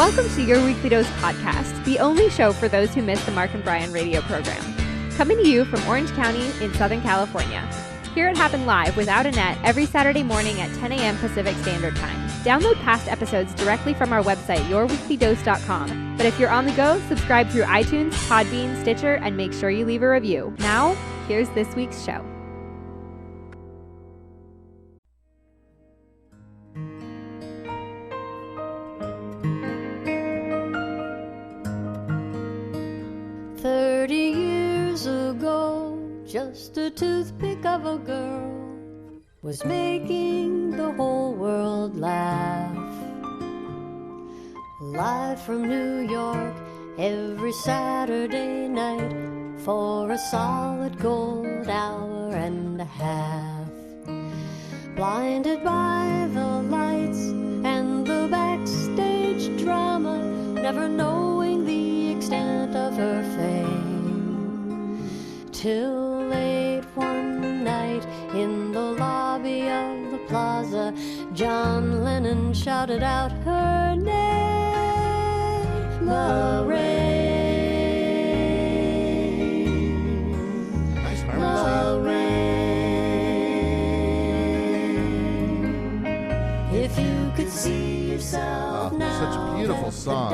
Welcome to Your Weekly Dose podcast, the only show for those who miss the Mark and Brian radio program. Coming to you from Orange County in Southern California. Hear it happen live without a net every Saturday morning at 10 a.m. Pacific Standard Time. Download past episodes directly from our website, yourweeklydose.com. But if you're on the go, subscribe through iTunes, Podbean, Stitcher, and make sure you leave a review. Now, here's this week's show. Just a toothpick of a girl was making the whole world laugh. Live from New York every Saturday night for a solid gold hour and a half. Blinded by the lights and the backstage drama, never knowing the extent of her fame. Till late one night in the lobby of the plaza, John Lennon shouted out her name, Laraine. Nice harmony. Laraine. If you could see yourself now. Such a beautiful song.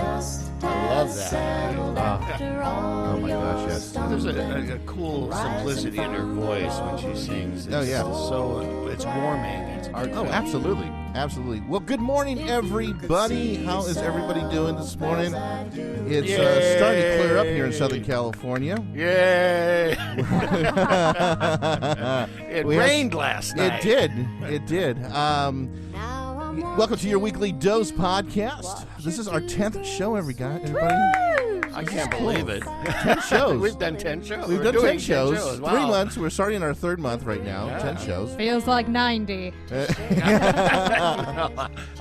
I love that. Oh my gosh, yes. There's a cool simplicity in her voice when she sings. Oh, yeah. So it's warming. It's heartfelt. Oh, absolutely. Absolutely. Well, good morning, everybody. How is everybody doing this morning? It's starting to clear up here in Southern California. Yay! It rained last night. It did. Welcome to your Weekly Dose podcast. This is our 10th show, everybody. I can't believe it. 10 shows. We've done 10 shows. We've done 10 shows. Wow. 3 months. We're starting our 3rd month right now. Yeah. 10 shows. Feels like 90. How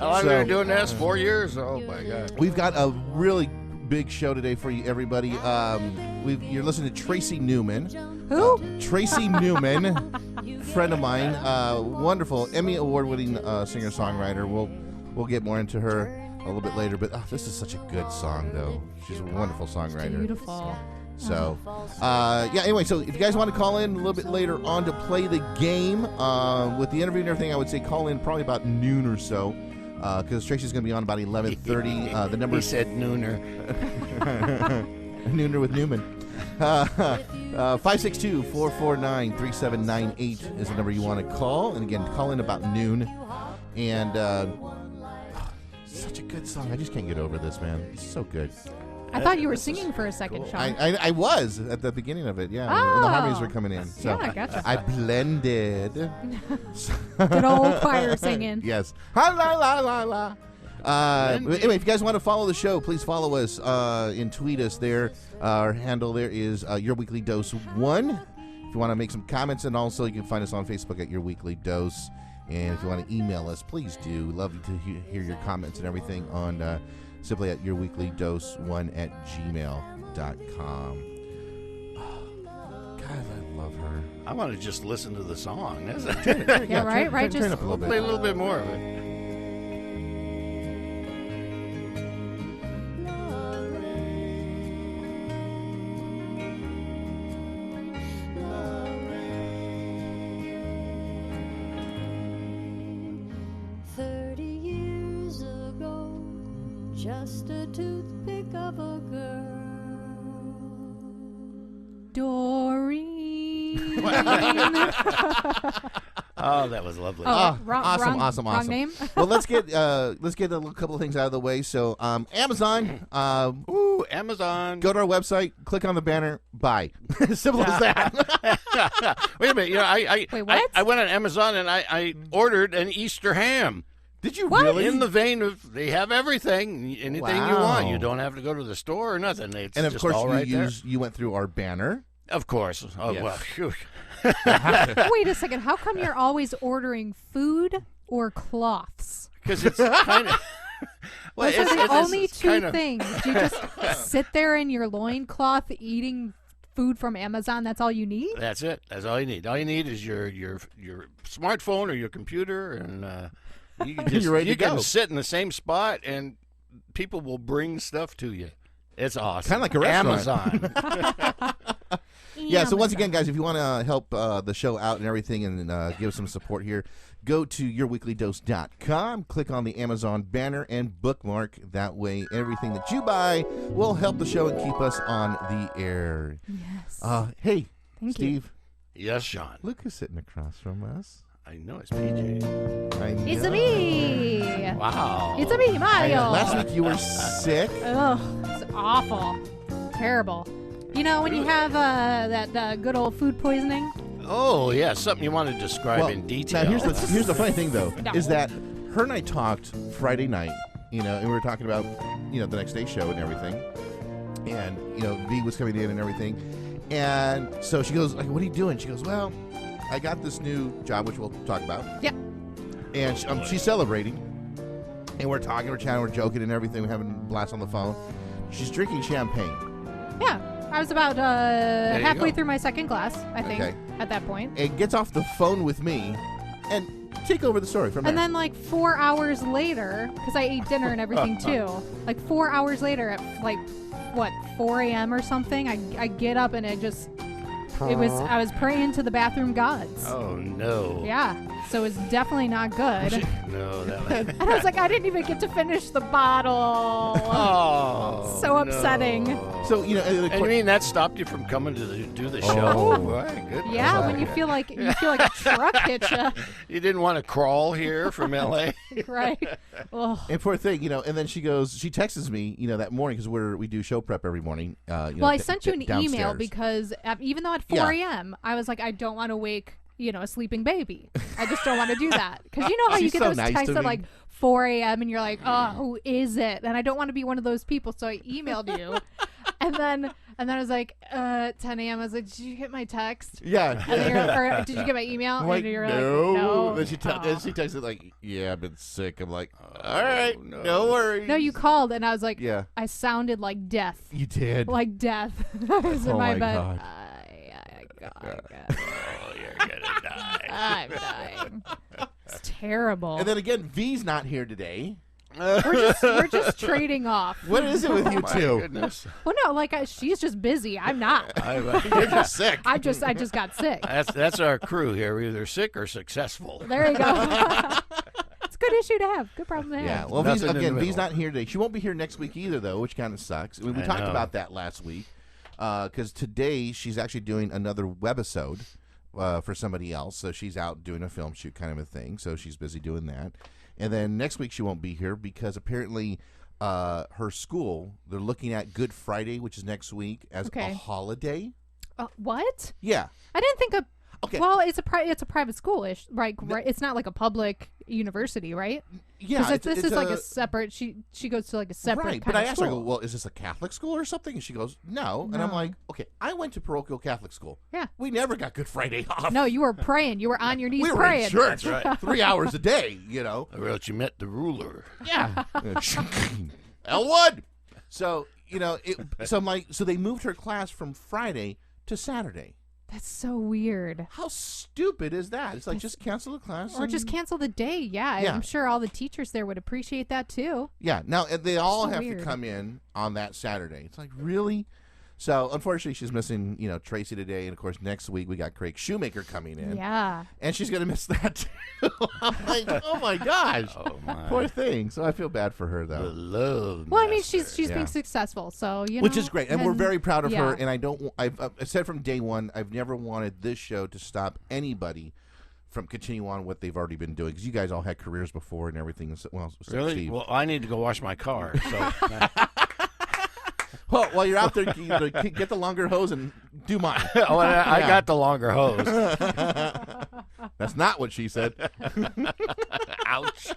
long have we been doing this? 4 years? Oh, my God. We've got a really big show today for you, everybody. You're listening to Tracy Newman. Who? Tracy Newman, friend of mine, wonderful Emmy award-winning singer-songwriter. We'll get more into her a little bit later, but this is such a good song, though. She's a wonderful songwriter. Beautiful. So, anyway, so if you guys want to call in a little bit later on to play the game with the interview and everything, I would say call in probably about noon or so, because Tracy's going to be on about 11:30. The number He said nooner. Nooner with Newman. 562-449-3798 is the number you want to call. And again, call in about noon. And such a good song. I just can't get over this, man. It's so good. I thought you were singing for a second, Cool. Sean. I was at the beginning of it, yeah. When the harmonies were coming in. So yeah, I gotcha. I blended. Good old choir singing. Yes. La la la la la. Anyway, if you guys want to follow the show, please follow us and tweet us there. Our handle there is Your Weekly Dose 1. If you want to make some comments, and also you can find us on Facebook at Your Weekly Dose. And if you want to email us, please do. Love to hear your comments and everything on simply at yourweeklydose1@gmail.com. God, I love her. I want to just listen to the song. Yeah, right? Turn Just up a little bit. Play a little bit more of it. Just a toothpick of a girl. Doreen. Oh, that was lovely. Awesome. Name? Well, let's get a couple of things out of the way. So, Amazon. Ooh, Amazon. Go to our website, click on the banner, buy. Simple as that. Wait a minute. Wait, what? I went on Amazon and I ordered an Easter ham. Did you What? really? In the vein of they have everything, anything you Wow. want. You don't have to go to the store or nothing. It's And of just course, all right you went through our banner. Of course. Oh, Yes. well, phew. Wait a second. How come you're always ordering food or cloths? Because it's kind of... Well, Those are the only two kind of, things. You just sit there in your loincloth eating food from Amazon. That's all you need? That's it. That's all you need. All you need is your smartphone or your computer, and you can just You're ready to you can go. sit in the same spot and people will bring stuff to you. It's awesome. Kind of like a restaurant. Amazon. Yeah, so once again, guys, if you want to help the show out and everything and give us some support here, go to yourweeklydose.com, click on the Amazon banner, and bookmark. That way, everything that you buy will help the show and keep us on the air. Yes. Hey, Thank Steve. Yes, Sean. Luke is sitting across from us. I know it's PJ. I know. It's a me. Wow. It's a me, Mario. Last week you were sick. Ugh, it's awful. Terrible. You know, when you have that good old food poisoning? Oh, yeah, something you want to describe in detail. Now, here's the funny thing, though, No. is that her and I talked Friday night, and we were talking about, the next day's show and everything. And, V was coming in and everything. And so she goes, like, what are you doing? She goes, well, I got this new job, which we'll talk about. Yep. And she's celebrating. And we're talking, we're chatting, we're joking and everything. We're having a blast on the phone. She's drinking champagne. Yeah. I was about you halfway go. through my second glass, I think, Okay. at that point. And gets off the phone with me and take over the story from there. And then, like, 4 hours later, because I ate dinner and everything, too. Like, 4 hours later at, 4 a.m. or something, I get up and I was praying to the bathroom gods. Oh, no. Yeah. So it's definitely not good. No, And I was like, I didn't even get to finish the bottle. Oh, So upsetting. no. So, And you mean that stopped you from coming to do the show? Oh. My goodness. Yeah, when you feel like a truck hit you, You didn't want to crawl here from L.A.? right? Oh, And poor thing, and then she texts me, that morning because we do show prep every morning. well, I sent you an email downstairs. because even though at 4 a.m. I was like, I don't want to wake a sleeping baby. I just don't want to do that because you know how you She's get so those nice texts to at me. like 4 a.m. and you're like, oh, who is it? And I don't want to be one of those people, so I emailed you, and then I was like, 10 a.m. I was like, did you get my text? Yeah. And then or did you get my email? I'm like, and you're no. like, no. Then she texted like, yeah, I've been sick. I'm like, all right, no worries. No, you called, and I was like, Yeah. I sounded like death. You did. Like death. I was in Oh my my bed. God. Oh, you're going to die. I'm dying. It's terrible. And then again, V's not here today. we're just trading off. What is it with you My two? goodness. Well, no, she's just busy. I'm not. You're just sick. I just got sick. That's our crew here. We're either sick or successful. There you go. It's a good issue to have. Good problem to have. Yeah, well, Nothing in the V's middle. not here today. She won't be here next week either, though, which kind of sucks. We I talked know. about that last week because today she's actually doing another webisode for somebody else. So she's out doing a film shoot kind of a thing. So she's busy doing that. And then next week she won't be here because apparently her school, they're looking at Good Friday, which is next week, as a holiday. What? Yeah. I didn't think of. Okay. Well, it's a private school-ish, right? It's not like a public university, right? Yeah. Because this is like a separate. She goes to like a separate. Right, kind but I of asked her, I school. go, well, is this a Catholic school or something? And she goes, no. And I'm No. like, okay, I went to parochial Catholic school. Yeah. We never got Good Friday off. No, you were praying. You were on your knees we were praying. in church That's right. 3 hours a day, Or else you met the ruler. Yeah. L1. So, so I'm like, so they moved her class from Friday to Saturday. That's so weird. How stupid is that? It's like, just cancel the class. Or just cancel the day. Yeah, Yeah. I'm sure all the teachers there would appreciate that too. Yeah. Now, they all So have weird. to come in on that Saturday. It's like, really? So, unfortunately, she's missing, Tracy today. And, of course, next week we got Craig Shoemaker coming in. Yeah. And she's going to miss that, too. I'm like, oh, my gosh. Oh, my. Poor thing. So I feel bad for her, The though. love Well, I mean, master. she's being successful, so Which is great. And we're very proud of her. yeah. And I don't, I've said from day one, I've never wanted this show to stop anybody from continuing on what they've already been doing. Because you guys all had careers before and everything. Well, except Really? Steve. Well, I need to go wash my car. So Well, while you're out there, get the longer hose and do mine. I got the longer hose. That's not what she said. Ouch.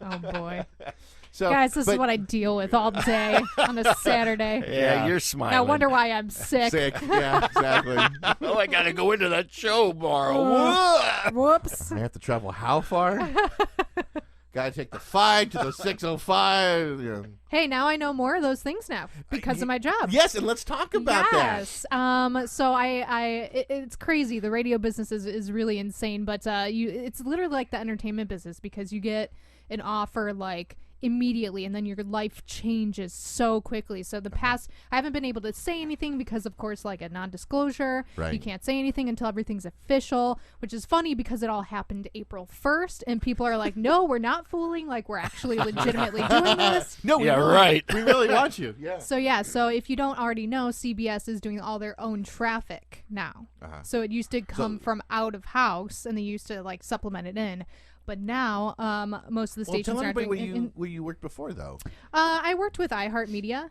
Oh boy, So, guys, this is but- what I deal with all day on a Saturday. Yeah, you're smiling. I wonder why I'm sick. Sick. Yeah, exactly. Oh, I got to go into that show tomorrow. Whoops. I have to travel how far? Got to take the 5 to the 605. Yeah. Hey, now I know more of those things now because of my job. Yes, and let's talk about yes. So it's crazy. The radio business is really insane, but it's literally like the entertainment business because you get an offer like immediately, and then your life changes so quickly. So the past, I haven't been able to say anything because, of course, like a non-disclosure. Right. You can't say anything until everything's official, which is funny because it all happened April 1st, and people are like, no, we're not fooling. Like, we're actually legitimately doing this. No, we Yeah, really, right. We really want you. Yeah. So if you don't already know, CBS is doing all their own traffic now. So it used to come from out of house, and they used to like supplement it in. But now, most of the stations tell aren't everybody doing where you worked before, though. I worked with iHeartMedia,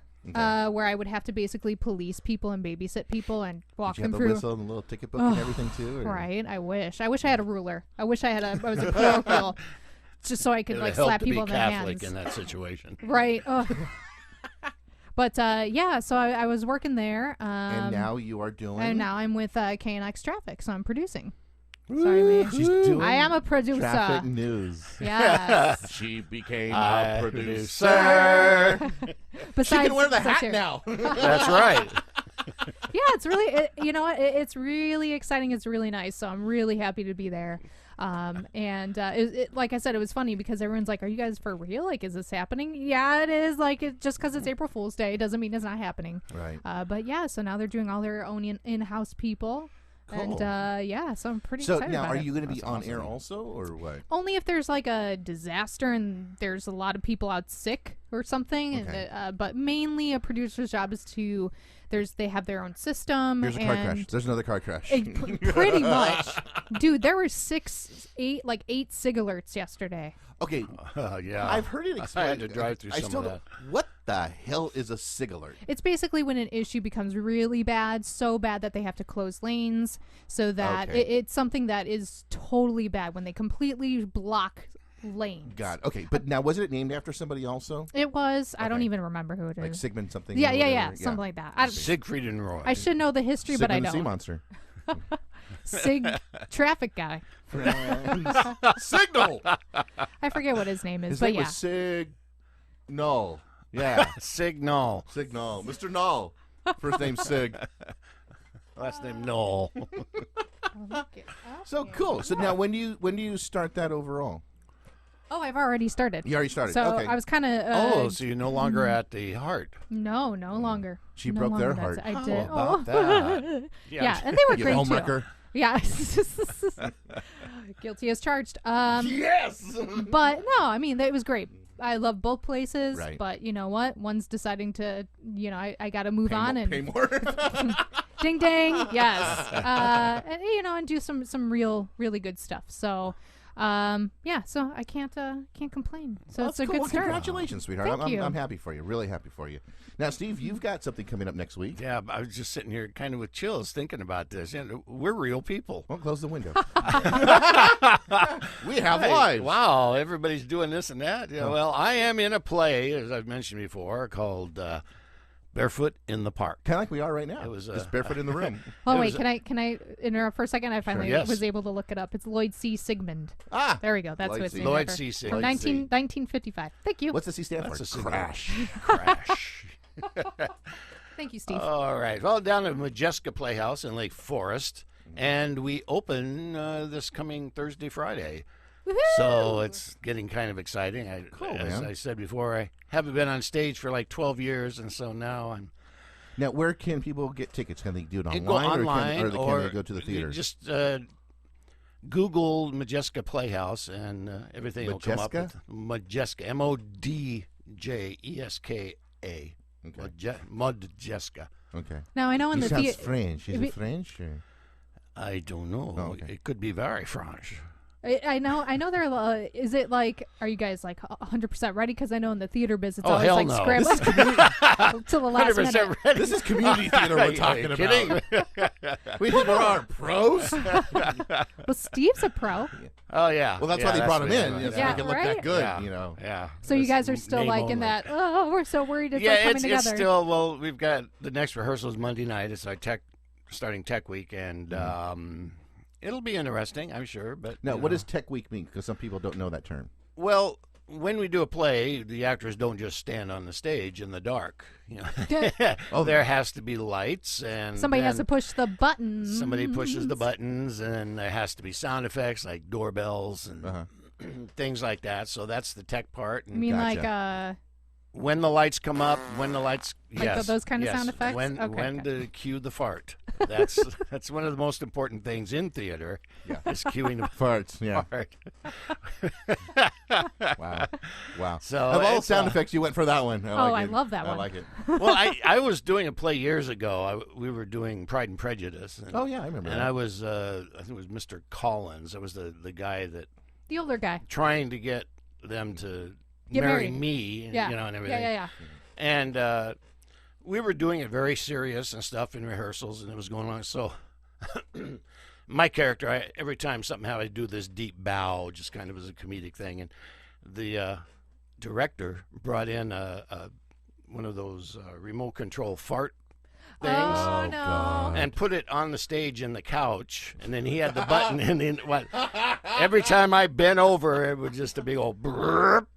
where I would have to basically police people and babysit people and walk Did you have them the through. whistle and the little ticket book and everything too? Or? Right. I wish I had a ruler. I wish I was a parochial, just so I could like slap people in the Catholic hands. in that situation. Right. Oh. But yeah, so I was working there. And now you are doing. And now I'm with KNX Traffic, so I'm producing. Sorry, me. She's doing. I am a producer. Traffic news. Yes. She became a producer. Besides, She can wear the hat here. now. That's right. Yeah, it's really, you know what? It's really exciting. It's really nice. So I'm really happy to be there. Like I said, it was funny because everyone's like, "Are you guys for real? Like, is this happening?" Yeah, it is. Like, just because it's April Fool's Day doesn't mean it's not happening. Right. But yeah, so now they're doing all their own in-house people. Cool. And yeah, so I'm pretty So excited now, about are it. you going to be on air also, or what? Only if there's like a disaster and there's a lot of people out sick or something. Okay. And, but mainly a producer's job is to they have their own system. There's a car crash. There's another car crash. Pretty much, dude. There were 8 SIG alerts yesterday. Okay. Yeah. I've heard it I explained. had to drive through some of that. What the hell is a SIG alert? It's basically when an issue becomes really bad, so bad that they have to close lanes, so that Okay. it's something that is totally bad when they completely block lanes. God. Okay, but now wasn't it named after somebody also? It was. I don't Okay. even remember who it is. Like Sigmund something? Yeah, or yeah, whatever? yeah, something like that. I, Siegfried and Roy. I should know the history, but I Sigmund the Sea don't. Monster. Sig traffic guy. Signal. I forget what his name is, His but name yeah. was Sig. Null. Yeah. Signal. Signal. Mr. Null. First name Sig. Last name Noel. So cool. So now, when do you start that overall? Oh, I've already started. You already started. So Okay. I was kind of. Oh, so you're no longer at the Heart. No longer. She No broke their longer heart. does. I How did. about that? Yeah, and they were You great too. homewrecker. Yeah. Guilty as charged. Yes. But no, I mean, it was great. I love both places, Right. but you know what? One's deciding to, I got to move on Pay and more. ding ding, yes, and do some really good stuff. So, yeah, so I can't complain. So it's a cool. good Well, start. congratulations, sweetheart. Thank you. I'm happy for you. Really happy for you. Now, Steve, you've got something coming up next week. Yeah, I was just sitting here kind of with chills thinking about this. And we're real people. Well, close the window. We have Hey, lives. wow, everybody's doing this and that. Yeah, well, I am in a play, as I've mentioned before, called Barefoot in the Park. Kind of like we are right now. It was, just barefoot in the room. Oh It wait, was- can I interrupt for a second? I finally Yes. was able to look it up. It's Lloyd C. Sigmund. Ah. There we go. That's Lloyd what it's C. named Lloyd after. C. From Sigmund. 1955. Thank you. What's the C stand That's for? a signal. Crash. Crash. Thank you, Steve. All right. Well, down at Majeska Playhouse in Lake Forest. And we open this coming Thursday, Friday. So it's getting kind of exciting. As man. I said before, I haven't been on stage for like 12 years, and so now I'm Now, where can people get tickets? Can they do it online, go online or can they go to the you theater? Just Google Majeska Playhouse, and everything will come up. Majeska? Majeska, Modjeska. Okay. Majeska. Okay. Now I know in He the sounds theater. French. Is it French? Or? I don't know. Oh, okay. It could be very French. I know there are. Is it like? Are you guys like 100% ready? Because I know in the theater business, it's Oh, always hell like no. scrambling till the last 100% minute. ready. This is community theater we're talking Are you kidding? about. We think we're our pros. Well, Steve's a pro, Oh, yeah. Well, that's Yeah, why they brought him what it in. is. So Yeah, make it look right? that good, Yeah. you know. Yeah. so you This guys are is still name like in only. that. Oh, we're so worried. It's Yeah, like coming it's together. still, well, we've got the next rehearsal is Monday night. It's our starting tech week, and it'll be interesting, I'm sure. But Now, you what know. does tech week mean? Because some people don't know that term. Well, when we do a play, the actors don't just stand on the stage in the dark. You know, there has to be lights, and Somebody has to then push the button. somebody pushes the buttons, and there has to be sound effects like doorbells and things like that. So that's the tech part. You And mean Gotcha. like when the lights come up, when the lights, Like yes, those kind of yes. sound effects? When Okay. to cue the fart. That's one of the most important things in theater. Yeah. Is cueing the Farts. Yeah. fart. Wow. Wow. So of all the it's, sound effects, you went for that one. I love that I one. like it. Well, I was doing a play years ago. We were doing Pride and Prejudice. And, Oh yeah, I remember. and that. I was, I think it was Mr. Collins. I was the guy that the older guy. trying to get them to Get marry married. me, Yeah. you know, and everything. Yeah. And we were doing it very serious and stuff in rehearsals, and it was going on. So my character, every time something happened, I'd do this deep bow, just kind of as a comedic thing. And the director brought in one of those remote control fart things. Oh, Oh, no. God. And put it on the stage in the couch, and then he had the button, and then every time I bent over, it was just a big old burp.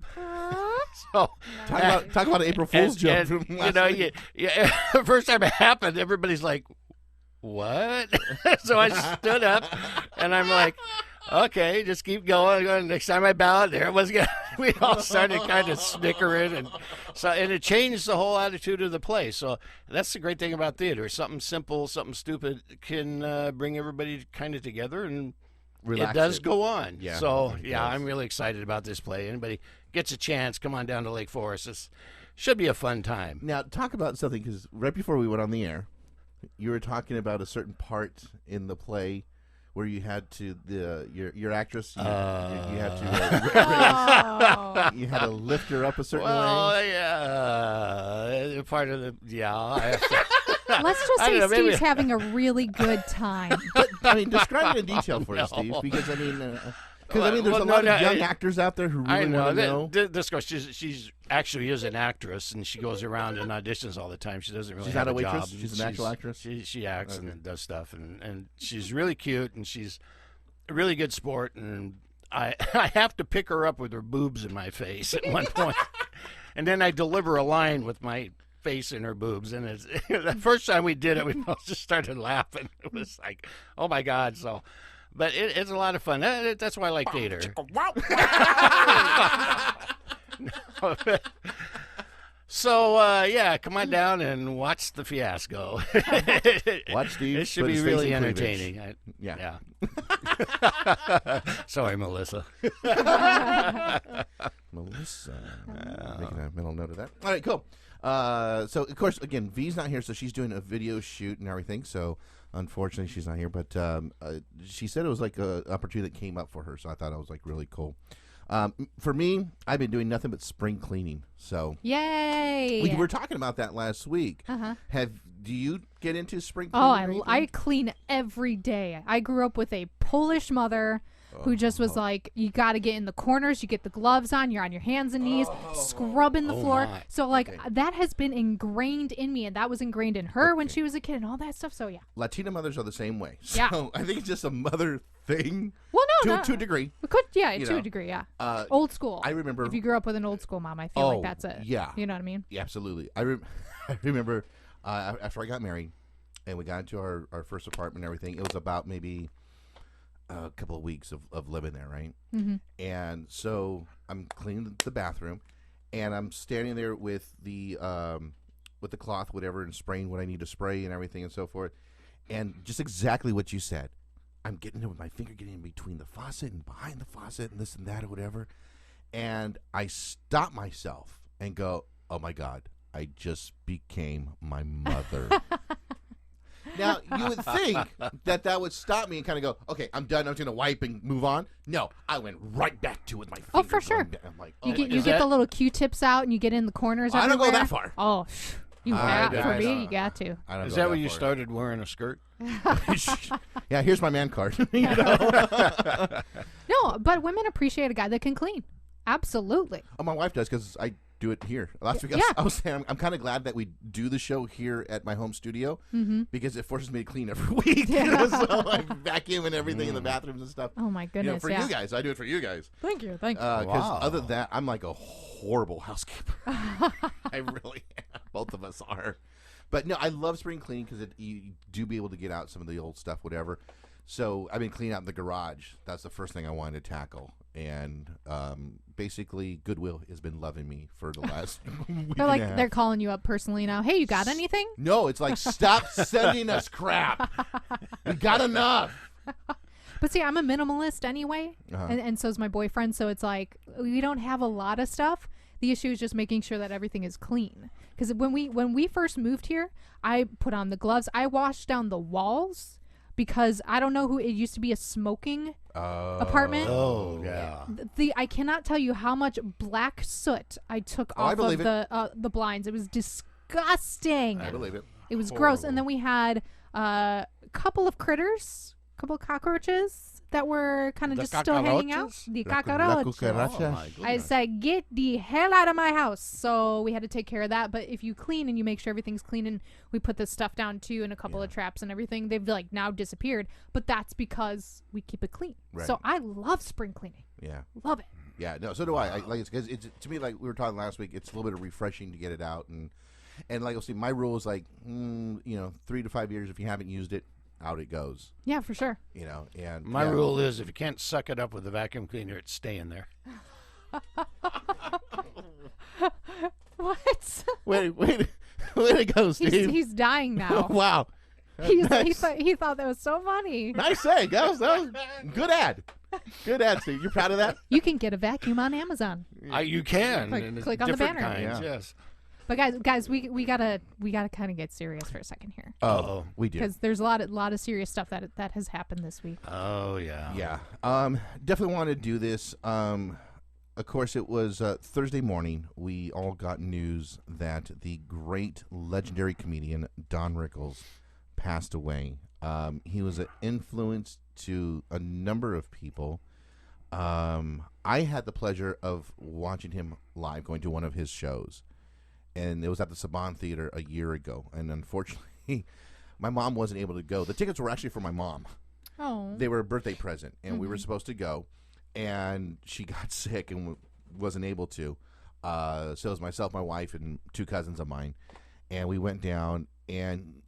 So Talk about an April Fool's joke. and, from you last know, week. the first time it happened, everybody's like, "What?" So I stood up, and I'm like, "Okay, just keep going." Next time I bow, there it was. We all started kind of snickering, and it changed the whole attitude of the play. So that's the great thing about theater. Something simple, something stupid can bring everybody kind of together, and Relax it does it. go on. Yeah, So it yeah, does. I'm really excited about this play. Anybody gets a chance, come on down to Lake Forest. It should be a fun time. Now talk about something, because right before we went on the air, you were talking about a certain part in the play where you had to your actress you had to Oh. you had to lift her up a certain Well, way. yeah, part of the I have to, Let's just I say don't know, maybe- Steve's having a really good time. But I mean, describe it in detail for us, No. Steve, because I mean, there's Well, a lot no, of young I- actors out there who I really know. want to know. This girl, she's actually is an actress, and she goes around and auditions all the time. She doesn't really She's have not a job. waitress? She's an actual actress? She acts Okay. and does stuff, and she's really cute, and she's a really good sport, and I have to pick her up with her boobs in my face at one point, and then I deliver a line with my face in her boobs, and it's the first time we did it, we both just started laughing. It was like, oh my God! So. But it's a lot of fun. That's why I like theater. So, yeah, come on down and watch the fiasco. Watch Steve It should put be his face really in cleavage. entertaining. Yeah. Yeah. Sorry, Melissa. Melissa. Making a mental note of that. All right, cool. So, of course, again, V's not here, so she's doing a video shoot and everything. So, unfortunately, she's not here. But she said it was like an opportunity that came up for her. So, I thought it was like really cool. For me, I've been doing nothing but spring cleaning. So, Yay! we were talking about that last week. Uh-huh. Do you get into spring Oh, cleaning? I clean every day. I grew up with a Polish mother who just was like, you got to get in the corners, you get the gloves on, you're on your hands and knees, scrubbing the Oh, floor. my. So, like, Okay. that has been ingrained in me, and that was ingrained in her when she was a kid and all that stuff. So, yeah. Latina mothers are the same way. So, Yeah. I think it's just a mother thing Well, no, to a degree. We could, yeah, you to know. a degree, yeah. Old school. I remember. If you grew up with an old school mom, I feel like that's it. Yeah. You know what I mean? Yeah, absolutely. I remember after I got married and we got into our first apartment and everything, it was about maybe a couple of weeks of living there, right? Mm-hmm. And so I'm cleaning the bathroom, and I'm standing there with the cloth, whatever, and spraying what I need to spray and everything and so forth. And just exactly what you said. I'm getting in with my finger, getting in between the faucet and behind the faucet and this and that or whatever. And I stop myself and go, oh my God, I just became my mother. Now, you would think that would stop me and kind of go, okay, I'm done. I'm just going to wipe and move on. No, I went right back to it with my finger. Oh, for sure. I'm like, You oh get my you God. get the little Q-tips out and you get in the corners. I don't go everywhere. that far. Oh, you I got for me. don't. You got to. I don't Is go that when you far. started wearing a skirt? Yeah, here's my man card. You know? No, but women appreciate a guy that can clean. Absolutely. Oh, my wife does because I do it here. Last week Yeah. I was saying I'm kind of glad that we do the show here at my home studio because it forces me to clean every week. You know, so I vacuum and everything in the bathrooms and stuff. Oh my You know, goodness. for yeah. you guys, I do it for you guys. Thank you. Thank you. Because Wow. other than that, I'm like a horrible housekeeper. I really am. Both of us are. But no, I love spring cleaning because you do be able to get out some of the old stuff, whatever. So I've been cleaning out the garage. That's the first thing I wanted to tackle. and basically Goodwill has been loving me for the last week They're and a half. they're calling you up personally now. Hey, you got anything? No, it's like, stop sending us crap. We got enough. But see, I'm a minimalist anyway, and so is my boyfriend. So it's like we don't have a lot of stuff. The issue is just making sure that everything is clean. Because when we first moved here, I put on the gloves. I washed down the walls because I don't know who. It used to be a smoking apartment. Oh yeah. I cannot tell you how much black soot I took off of the blinds. It was disgusting. I believe it. It was gross. And then we had a couple of critters. Couple cockroaches that were kind of just still hanging out. The cockroaches. I said, get the hell out of my house. So we had to take care of that. But if you clean and you make sure everything's clean, and we put this stuff down too, and a couple of traps and everything, they've like now disappeared. But that's because we keep it clean. Right. So I love spring cleaning. Yeah. Love it. Yeah. No. So do I. Like it's because it's to me, like we were talking last week. It's a little bit of refreshing to get it out, and like I'll see. My rule is like 3 to 5 years. If you haven't used it, out it goes. Yeah, for sure. And my rule is if you can't suck it up with a vacuum cleaner, it's staying there. What? Wait to go, Steve. He's dying now. Wow. Nice. He thought that was so funny. Nice say. That was good ad. Good ad, Steve. You're proud of that? You can get a vacuum on Amazon. You can. Click on the banner. Kinds, yes. But guys, we gotta kind of get serious for a second here. Oh, we do. Because there's a lot of serious stuff that has happened this week. Oh yeah. Yeah. Definitely want to do this. Of course, it was Thursday morning. We all got news that the great legendary comedian Don Rickles passed away. He was an influence to a number of people. I had the pleasure of watching him live, going to one of his shows. And it was at the Saban Theater a year ago. And unfortunately, my mom wasn't able to go. The tickets were actually for my mom. Oh. They were a birthday present, and we were supposed to go. And she got sick and wasn't able to. So it was myself, my wife, and 2 cousins of mine. And we went down, and,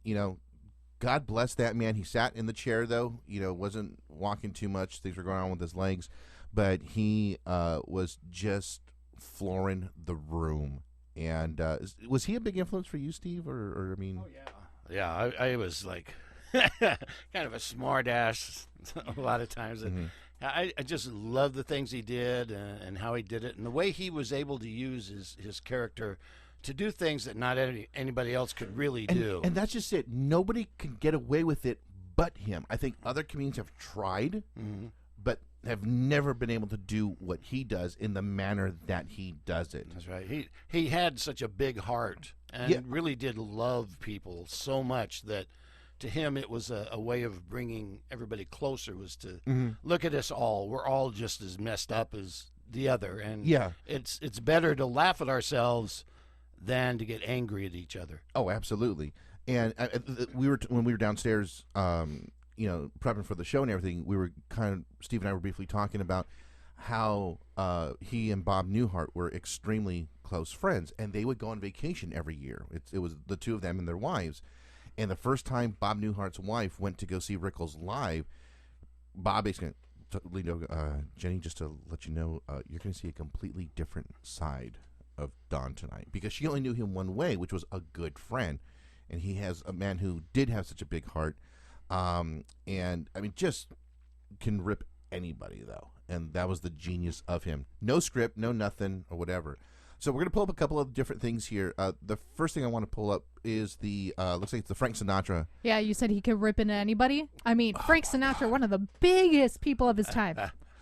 God bless that man. He sat in the chair, though. Wasn't walking too much. Things were going on with his legs. But he was just flooring the room. And was he a big influence for you, Steve? Or I mean, oh yeah, I was like kind of a smart ass a lot of times. And I just loved the things he did and how he did it, and the way he was able to use his character to do things that not anybody else could really do. And that's just it. Nobody can get away with it but him. I think other comedians have tried, but have never been able to do what he does in the manner that he does it. That's right. He had such a big heart and really did love people so much that to him it was a way of bringing everybody closer, was to look at us all. We're all just as messed up as the other. And it's better to laugh at ourselves than to get angry at each other. Oh, absolutely. And when we were downstairs prepping for the show and everything, we were Steve and I were briefly talking about how he and Bob Newhart were extremely close friends, and they would go on vacation every year. It was the two of them and their wives. And the first time Bob Newhart's wife went to go see Rickles live, Bob basically Jenny, just to let you know, you're going to see a completely different side of Don tonight, because she only knew him one way, which was a good friend. And he has a man who did have such a big heart. And I mean, just can rip anybody, though. And that was the genius of him. No script, no nothing or whatever. So we're going to pull up a couple of different things here. The first thing I want to pull up is the, looks like it's the Frank Sinatra. Yeah, you said he could rip into anybody. I mean, Frank Sinatra, one of the biggest people of his time.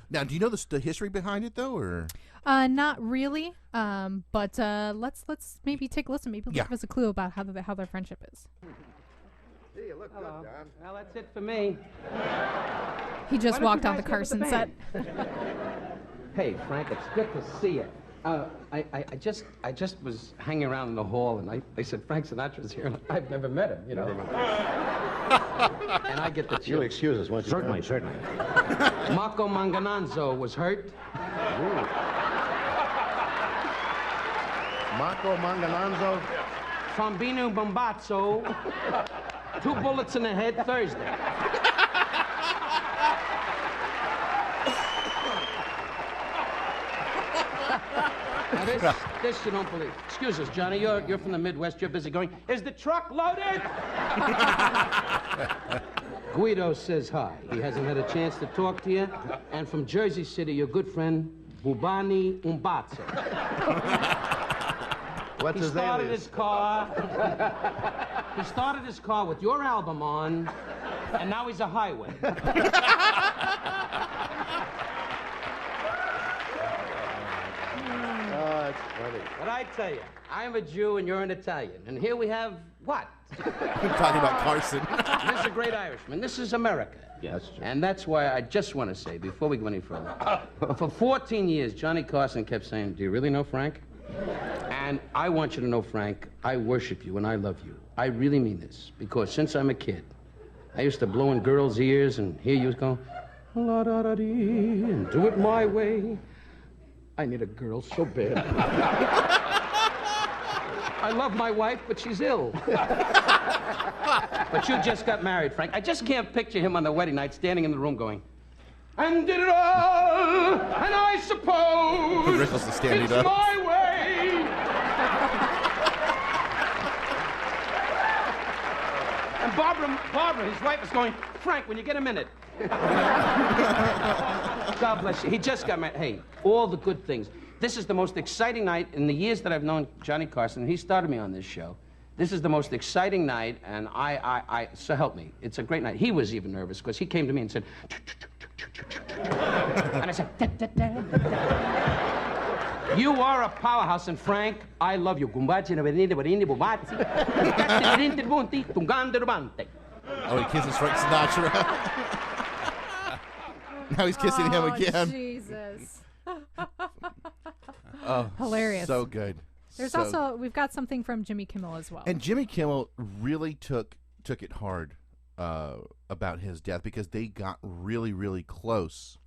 Now, do you know the history behind it, though, or? Not really. But let's maybe take a listen. Maybe give us a clue about how their friendship is. You look good, Don. Well, that's it for me. He just walked on the Carson set. Hey, Frank, it's good to see you. I just was hanging around in the hall, and they said Frank Sinatra's here, and I've never met him, And I get the chill. You'll excuse us, won't you? Certainly. Marco Mangananzo was hurt. Marco Mangananzo? Trombino Bombazzo. 2 bullets in the head Thursday. This you don't believe. Excuse us, Johnny. You're from the Midwest. You're busy going, is the truck loaded? Guido says hi. He hasn't had a chance to talk to you. And from Jersey City, your good friend, Bubani Umbatsa. What's his He started his car with your album on, and now he's a highway. That's funny. But I tell you, I'm a Jew and you're an Italian. And here we have what? We're talking about Carson. This is a great Irishman. This is America. Yes, sir. And that's why I just want to say, before we go any further, for 14 years, Johnny Carson kept saying, do you really know Frank? And I want you to know, Frank, I worship you and I love you. I really mean this, because since I'm a kid, I used to blow in girls' ears and hear you go, la-da-da-dee, and do it my way. I need a girl so bad. I love my wife, but she's ill. But you just got married, Frank. I just can't picture him on the wedding night standing in the room going, and did it all, and I suppose Rickles is standing it's up. my way. And Barbara, his wife, is going, Frank, when you get a minute. God bless you. He just got married. Hey, all the good things. This is the most exciting night in the years that I've known Johnny Carson. He started me on this show. This is the most exciting night, and so help me. It's a great night. He was even nervous because he came to me and said, and I said, you are a powerhouse, and Frank, I love you. Oh, he kisses Frank Sinatra. Now he's kissing him again. Jesus. Oh, Hilarious. So good. There's So- also, we've got something from Jimmy Kimmel as well. And Jimmy Kimmel really took it hard about his death because they got really, really close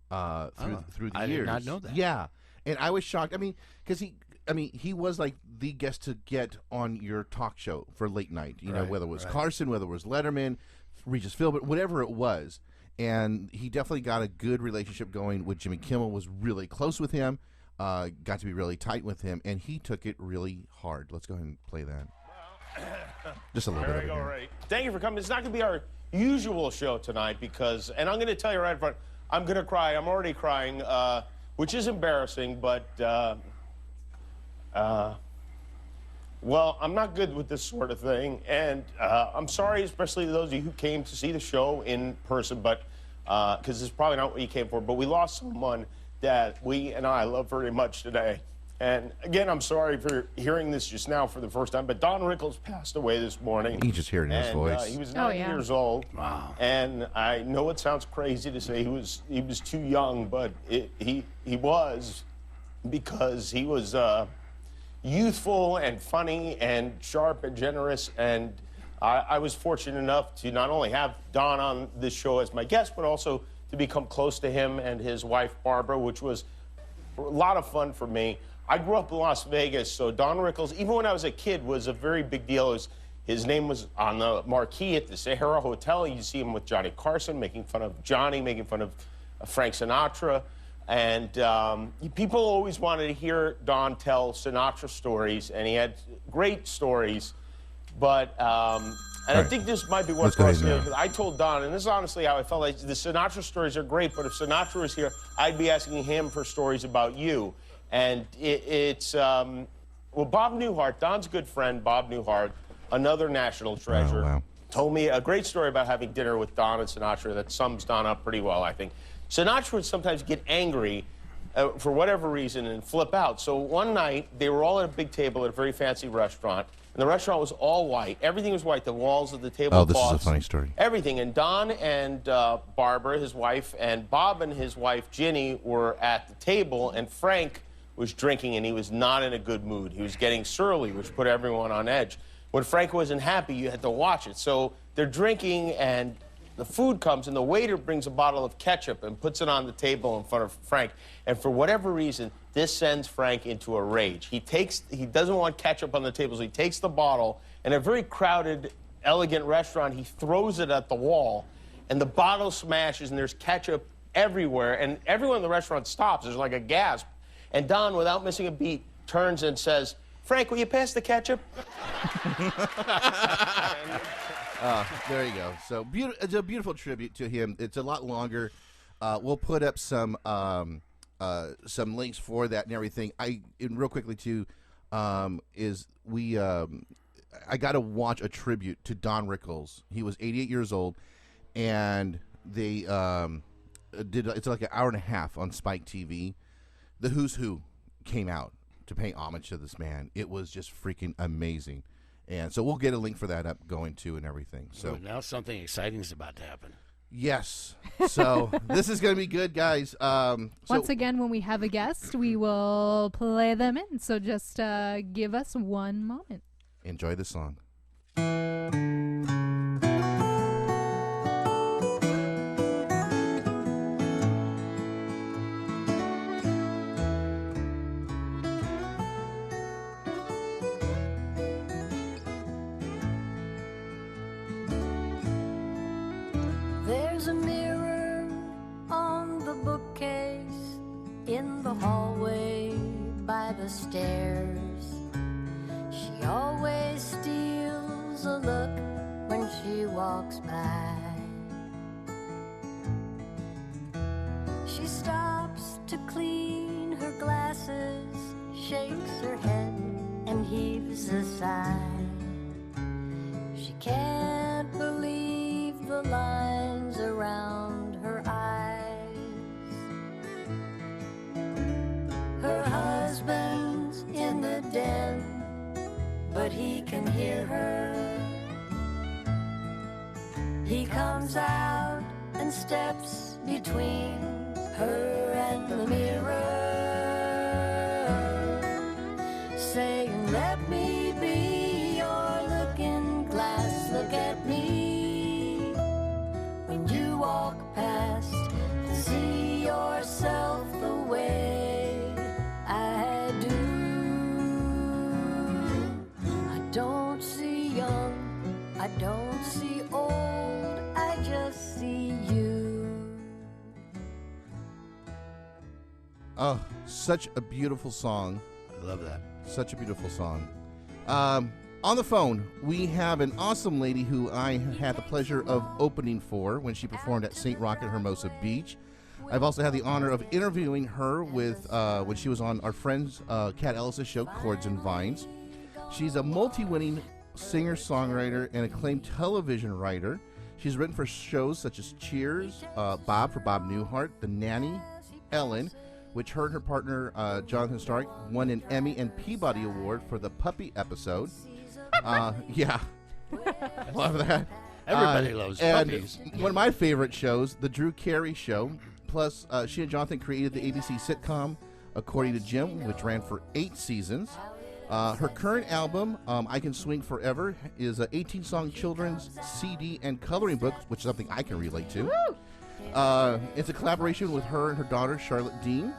through the I years. did not know that. Yeah, and I was shocked. I mean, because he was like the guest to get on your talk show for late night. You know, Right, whether it was right. Carson, whether it was Letterman, Regis Philbin, whatever it was. And he definitely got a good relationship going with Jimmy Kimmel. Was really close with him. Got to be really tight with him, and he took it really hard. Let's go ahead and play that. Just a little bit of it All here. right. Thank you for coming. It's not going to be our usual show tonight because, and I'm going to tell you right in front, I'm going to cry. I'm already crying, which is embarrassing, but, well, I'm not good with this sort of thing, and I'm sorry, especially to those of you who came to see the show in person, but because it's probably not what you came for, but we lost someone that we and I love very much today. And again, I'm sorry for hearing this just now for the first time, but Don Rickles passed away this morning. You just hear it in his voice. He was Oh, 90 yeah. years old. Wow. And I know it sounds crazy to say he was too young, but he was, because he was youthful and funny and sharp and generous. And I was fortunate enough to not only have Don on this show as my guest, but also to become close to him and his wife, Barbara, which was a lot of fun for me. I grew up in Las Vegas, so Don Rickles, even when I was a kid, was a very big deal. His name was on the marquee at the Sahara Hotel. You see him with Johnny Carson, making fun of Johnny, making fun of Frank Sinatra. And people always wanted to hear Don tell Sinatra stories, and he had great stories. But, and I think this might be what Let's go brought us ahead together. now. I told Don, and this is honestly how I felt, like the Sinatra stories are great, but if Sinatra was here, I'd be asking him for stories about you. And well, Bob Newhart, Don's good friend, Bob Newhart, another national treasure, wow. told me a great story about having dinner with Don and Sinatra that sums Don up pretty well, I think. Sinatra would sometimes get angry for whatever reason and flip out. So one night, they were all at a big table at a very fancy restaurant, and the restaurant was all white. Everything was white. The walls of the Oh, this is a tablecloths. funny story. Everything. And Don and Barbara, his wife, and Bob and his wife, Ginny, were at the table, and Frank was drinking, and he was not in a good mood. He was getting surly, which put everyone on edge. When Frank wasn't happy, you had to watch it. So they're drinking, and the food comes, and the waiter brings a bottle of ketchup and puts it on the table in front of Frank. And for whatever reason, this sends Frank into a rage. He doesn't want ketchup on the table, so he takes the bottle, and in a very crowded, elegant restaurant, he throws it at the wall, and the bottle smashes, and there's ketchup everywhere, and everyone in the restaurant stops. There's like a gasp. And Don, without missing a beat, turns and says, "Frank, will you pass the ketchup?" There you go. So it's a beautiful tribute to him. It's a lot longer. We'll put up some links for that and everything. And real quickly too, I got to watch a tribute to Don Rickles. He was 88 years old, and they did. It's like an hour and a half on Spike TV. The Who's Who came out to pay homage to this man. It was just freaking amazing. And so we'll get a link for that up going to and everything. So now something exciting is about to happen. Yes. So this is going to be good, guys. Once again, when we have a guest, we will play them in. So just give us one moment. Enjoy the song. There's a mirror on the bookcase in the hallway by the stairs. She always steals a look when she walks by. She stops to clean her glasses, shakes her head and heaves a sigh. She can't believe the lines around her eyes. Her husband's in the den, but he can hear her. He comes out and steps between her and the mirror, saying, "Let me be your looking glass, look at me when you walk past, and see yourself the way I do. I don't see young, I don't see old, I just see you." Oh, such a beautiful song. I love that. Such a beautiful song. On the phone, we have an awesome lady who I had the pleasure of opening for when she performed at St. Rock at Hermosa Beach. I've also had the honor of interviewing her with when she was on our friend's Kat Ellis' show, Chords and Vines. She's a multi-winning singer-songwriter and acclaimed television writer. She's written for shows such as Cheers, Bob for Bob Newhart, The Nanny, Ellen, which her and her partner, Jonathan Stark, won an Emmy and Peabody Award for the puppy episode. Yeah. Love that. Everybody loves puppies. One of my favorite shows, The Drew Carey Show. Plus, she and Jonathan created the ABC sitcom According to Jim, which ran for 8 seasons. Her current album, I Can Swing Forever, is an 18-song children's CD and coloring book, which is something I can relate to. It's a collaboration with her and her daughter, Charlotte Dean.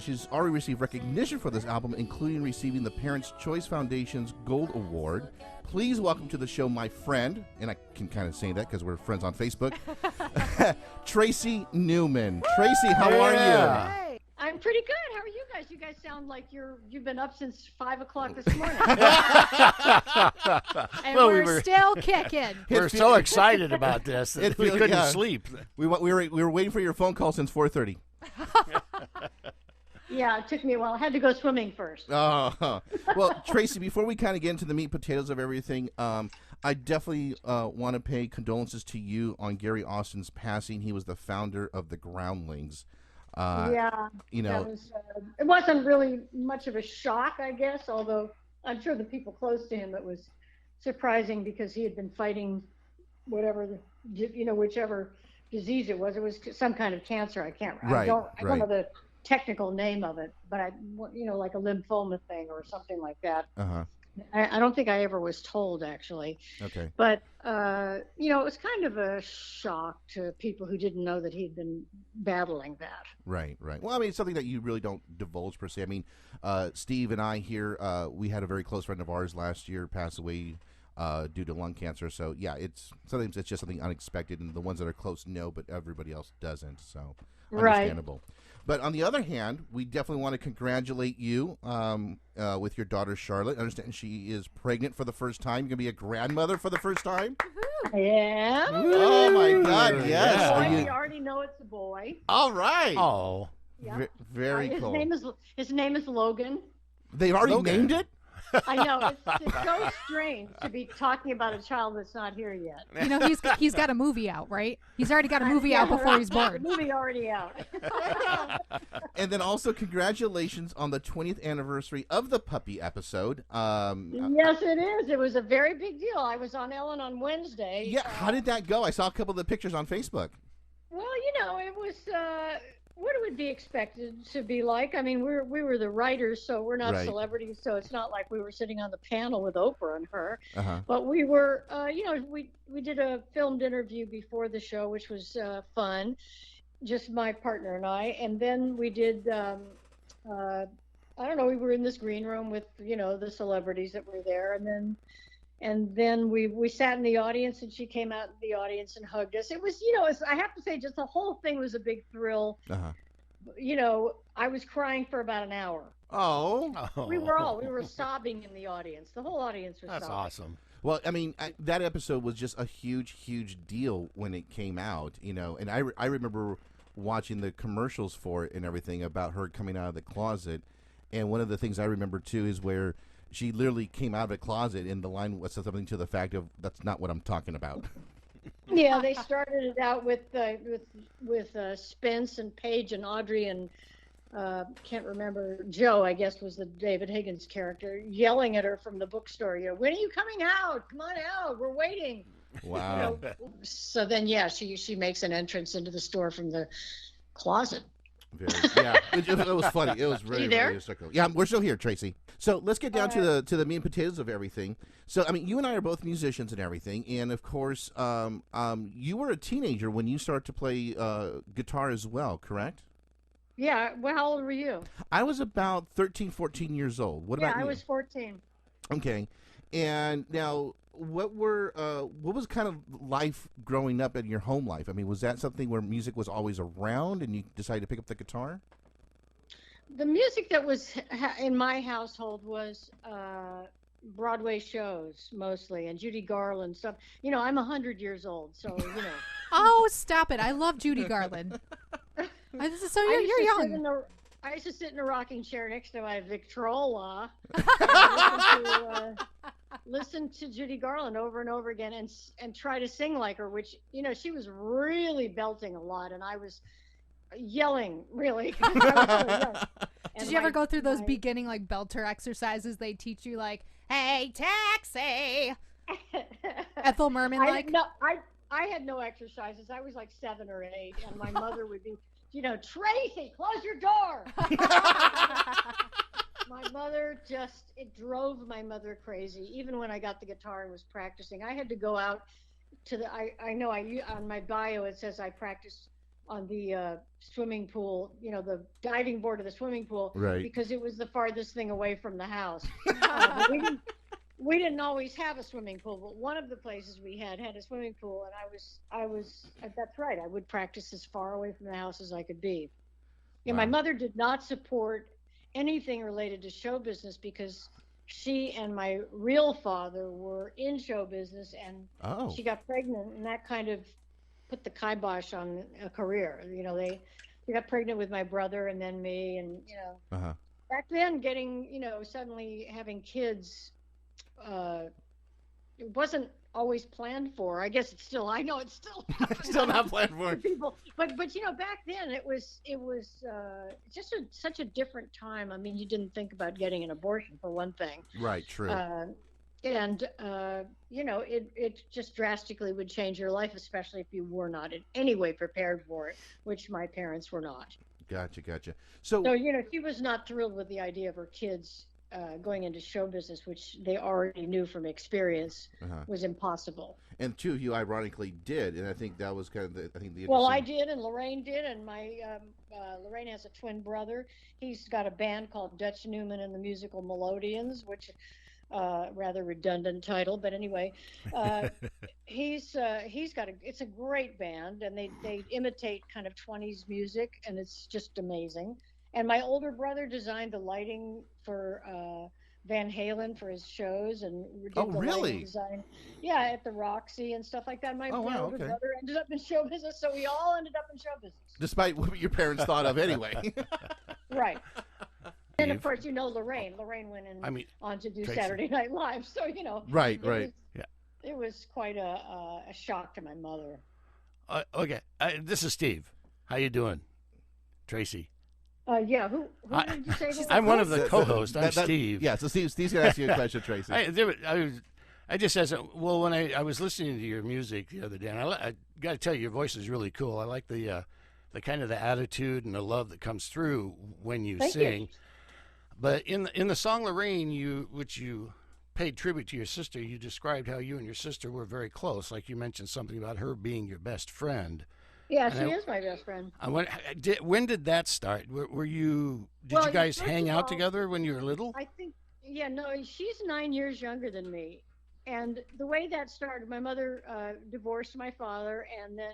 She's already received recognition for this album, including receiving the Parents' Choice Foundation's Gold Award. Please welcome to the show my friend, and I can kind of say that because we're friends on Facebook, Tracy Newman. Tracy, how are you? Hey, I'm pretty good. How are you guys? You guys sound like you've been up since 5 o'clock this morning. And Well, we're still kicking. We're so excited about this that we couldn't yeah. sleep. We were waiting for your phone call since 4:30. Yeah, it took me a while. I had to go swimming first. Well, Tracy, before we kind of get into the meat and potatoes of everything, I definitely want to pay condolences to you on Gary Austin's passing. He was the founder of the Groundlings. Yeah, you know, it wasn't really much of a shock, I guess, although I'm sure the people close to him, it was surprising because he had been fighting whatever, whichever disease it was. It was some kind of cancer. I don't know the technical name of it, but like a lymphoma thing or something like that. I don't think I ever was told, actually. Okay. But it was kind of a shock to people who didn't know that he'd been battling that. Right. Well, I mean, it's something that you really don't divulge per se. I mean, Steve and I here, we had a very close friend of ours last year pass away due to lung cancer. So yeah, sometimes it's just something unexpected, and the ones that are close know, but everybody else doesn't. So understandable. Right. But on the other hand, we definitely want to congratulate you with your daughter Charlotte. I understand she is pregnant for the first time. You're gonna be a grandmother for the first time. Yeah. Oh my God! Yes. Boy, Are you- we already know it's a boy. All right. Oh. Yeah. Very his cool. His name is Logan. They've already named it. I know it's so strange to be talking about a child that's not here yet. You know, he's got a movie out, right? He's already got a movie out before he's born. The movie already out. And then also congratulations on the 20th anniversary of the puppy episode. Yes, it is. It was a very big deal. I was on Ellen on Wednesday. Yeah, how did that go? I saw a couple of the pictures on Facebook. Well, it was what it would be expected to be like. I mean, we were the writers, so we're not Right. celebrities, so it's not like we were sitting on the panel with Oprah and her. Uh-huh. But we were, we did a filmed interview before the show, which was fun, just my partner and I. And then we did, I don't know, we were in this green room with, the celebrities that were there. And then we sat in the audience, and she came out in the audience and hugged us. It was, I have to say, just the whole thing was a big thrill. Uh-huh. I was crying for about an hour. Oh. We were sobbing in the audience. The whole audience was That's sobbing. awesome. Well, I mean, that episode was just a huge deal when it came out, and I remember watching the commercials for it and everything about her coming out of the closet. And one of the things I remember, too, is where she literally came out of the closet, and the line was something to the fact of, "That's not what I'm talking about." Yeah, they started it out with Spence and Paige and Audrey and can't remember, Joe, I guess, was the David Higgins character, yelling at her from the bookstore. When are you coming out? Come on out, we're waiting. Wow. So then, yeah, she makes an entrance into the store from the closet. Yeah, it was funny. It was really, you there? really cool. Yeah, we're still here, Tracy. So let's get down to the meat and potatoes of everything. So, I mean, you and I are both musicians and everything, and of course, you were a teenager when you started to play guitar as well, correct? Yeah, well, how old were you? I was about 13, 14 years old. What about you? I was 14. Okay, and now, what was kind of life growing up in your home life? I mean, was that something where music was always around, and you decided to pick up the guitar? The music that was in my household was Broadway shows mostly, and Judy Garland stuff. I'm 100 years old, so Oh, stop it! I love Judy Garland. So you're young. I used to sit in a rocking chair next to my Victrola and listen to Judy Garland over and over again and try to sing like her, which, she was really belting a lot, and I was yelling, really. Did you ever go through those beginning, like, belter exercises they teach you, like, hey, taxi? Ethel Merman, like? I had no exercises. I was like 7 or 8, and my mother would be, Tracy, close your door. My mother it drove my mother crazy. Even when I got the guitar and was practicing, I had to go out to on my bio it says I practiced on the swimming pool, the diving board of the swimming pool, right? Because it was the farthest thing away from the house. We didn't always have a swimming pool, but one of the places we had a swimming pool, and I was that's right. I would practice as far away from the house as I could be. Yeah, wow. My mother did not support anything related to show business because she and my real father were in show business, and she got pregnant, and that kind of put the kibosh on a career. They got pregnant with my brother and then me, and back then getting suddenly having kids. It wasn't always planned for. I guess it's still. I know it's still still not planned for people. But back then it was just such a different time. I mean, you didn't think about getting an abortion for one thing. Right. True. It just drastically would change your life, especially if you were not in any way prepared for it, which my parents were not. Gotcha. So she was not thrilled with the idea of her kids going into show business, which they already knew from experience was impossible. And two of you ironically did, and I think that was kind of the Well, I did, and Laraine did, and my Laraine has a twin brother. He's got a band called Dutch Newman and the Musical Melodians, which rather redundant title, but anyway, he's got it's a great band, and they imitate kind of 20s music, and it's just amazing. And my older brother designed the lighting for Van Halen for his shows, and did Oh, the really? lighting design, yeah, at the Roxy and stuff like that. My Oh, wow, older okay. brother ended up in show business, so we all ended up in show business. Despite what your parents thought of anyway. Right. And of course, Laraine. Laraine went on to do Tracy. Saturday Night Live, so Right, it right. it was quite a shock to my mother. Okay, this is Steve. How you doing, Tracy? Yeah, who did you say? I'm one of the co-hosts. I'm Steve. Yeah, so Steve's going to ask you a question, Tracy. I just said, well, when I was listening to your music the other day, and I got to tell you, your voice is really cool. I like the kind of the attitude and the love that comes through when you Thank sing. you. But in the song Laraine, which you paid tribute to your sister, you described how you and your sister were very close. Like you mentioned something about her being your best friend. Yeah, she is my best friend. When did that start? Did you guys hang out together when you were little? I think, no, she's 9 years younger than me. And the way that started, my mother divorced my father and then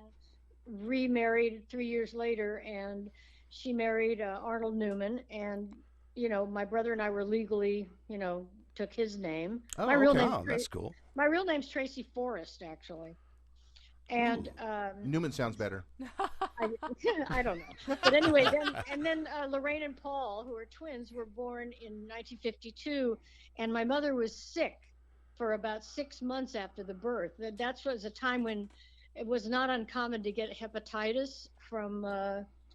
remarried 3 years later, and she married Arnold Newman. And, my brother and I were legally, took his name. Oh, my real okay. name, That's cool. My real name's Tracy Forrest, actually. And Newman sounds better. I don't know, but anyway, then Laraine and Paul, who are twins, were born in 1952, and my mother was sick for about 6 months after the birth. That was a time when it was not uncommon to get hepatitis from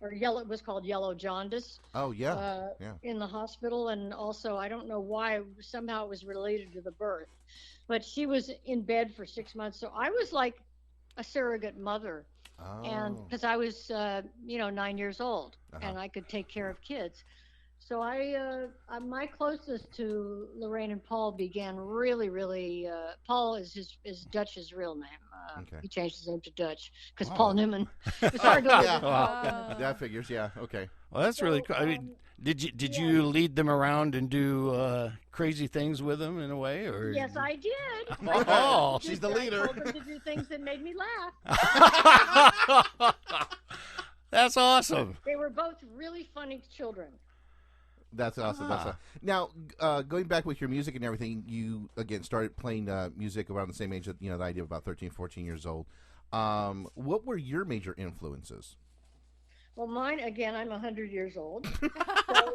it was called yellow jaundice. Oh yeah, in the hospital, and also I don't know why, somehow it was related to the birth, but she was in bed for 6 months, so I was like a surrogate mother. And because I was 9 years old, and I could take care of kids, so my closeness to Laraine and Paul began really Paul is Dutch's real name. Okay. He changed his name to Dutch because Paul Newman. It's hard to live with. That figures. Yeah. Okay. Well, that's really cool. I mean, did you lead them around and do crazy things with them in a way, or? Yes, I did. Oh, she's the leader. I told them to do things that made me laugh. That's awesome. They were both really funny children. That's awesome. That's awesome. Now, going back with your music and everything, you again started playing music around the same age that that idea of about 13, 14 years old. What were your major influences? Well, mine, again, I'm 100 years old. So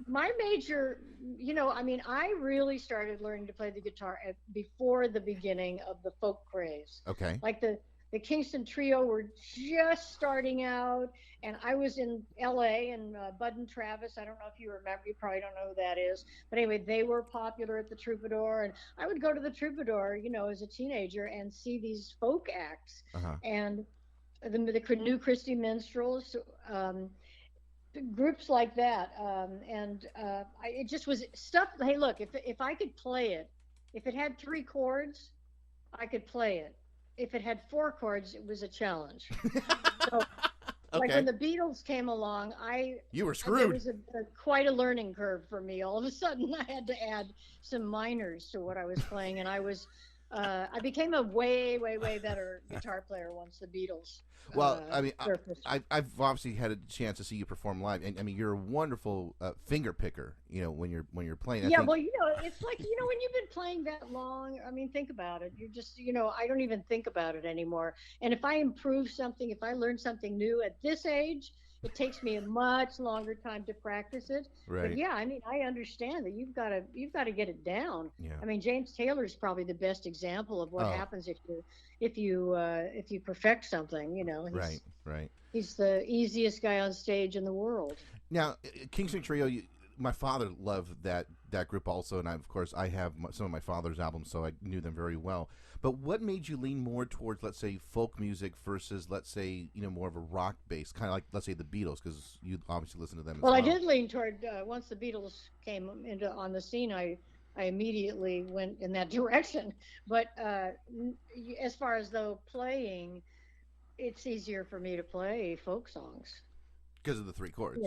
my major, I really started learning to play the guitar before the beginning of the folk craze. Okay. Like the Kingston Trio were just starting out, and I was in L.A. and Bud and Travis. I don't know if you remember. You probably don't know who that is. But anyway, they were popular at the Troubadour, and I would go to the Troubadour, as a teenager and see these folk acts. And the New Christie Minstrels, groups like that. It just was stuff. Hey, look, if I could play it, if it had 3 chords, I could play it. If it had 4 chords, it was a challenge. So, like when the Beatles came along, you were screwed. It was quite a learning curve for me. All of a sudden, I had to add some minors to what I was playing, and I became a way better guitar player once the Beatles. Well, surfaced. I've obviously had a chance to see you perform live, and you're a wonderful finger picker. When you're playing. Yeah, well, it's like when you've been playing that long. I mean, think about it. You're just, I don't even think about it anymore. And if I improve something, if I learn something new at this age, it takes me a much longer time to practice it. Right. But yeah, I understand that you've got to get it down. Yeah. I mean, James Taylor is probably the best example of what happens if you perfect something. Right. He's the easiest guy on stage in the world. Now, Kingston Trio, my father loved that group also, and of course I have some of my father's albums, so I knew them very well. But what made you lean more towards, let's say, folk music versus, let's say, more of a rock base, kind of like, let's say, the Beatles, because you obviously listen to them as well. Well, I did lean toward, once the Beatles came on the scene, I immediately went in that direction. But as far as playing, it's easier for me to play folk songs. Because of the 3 chords.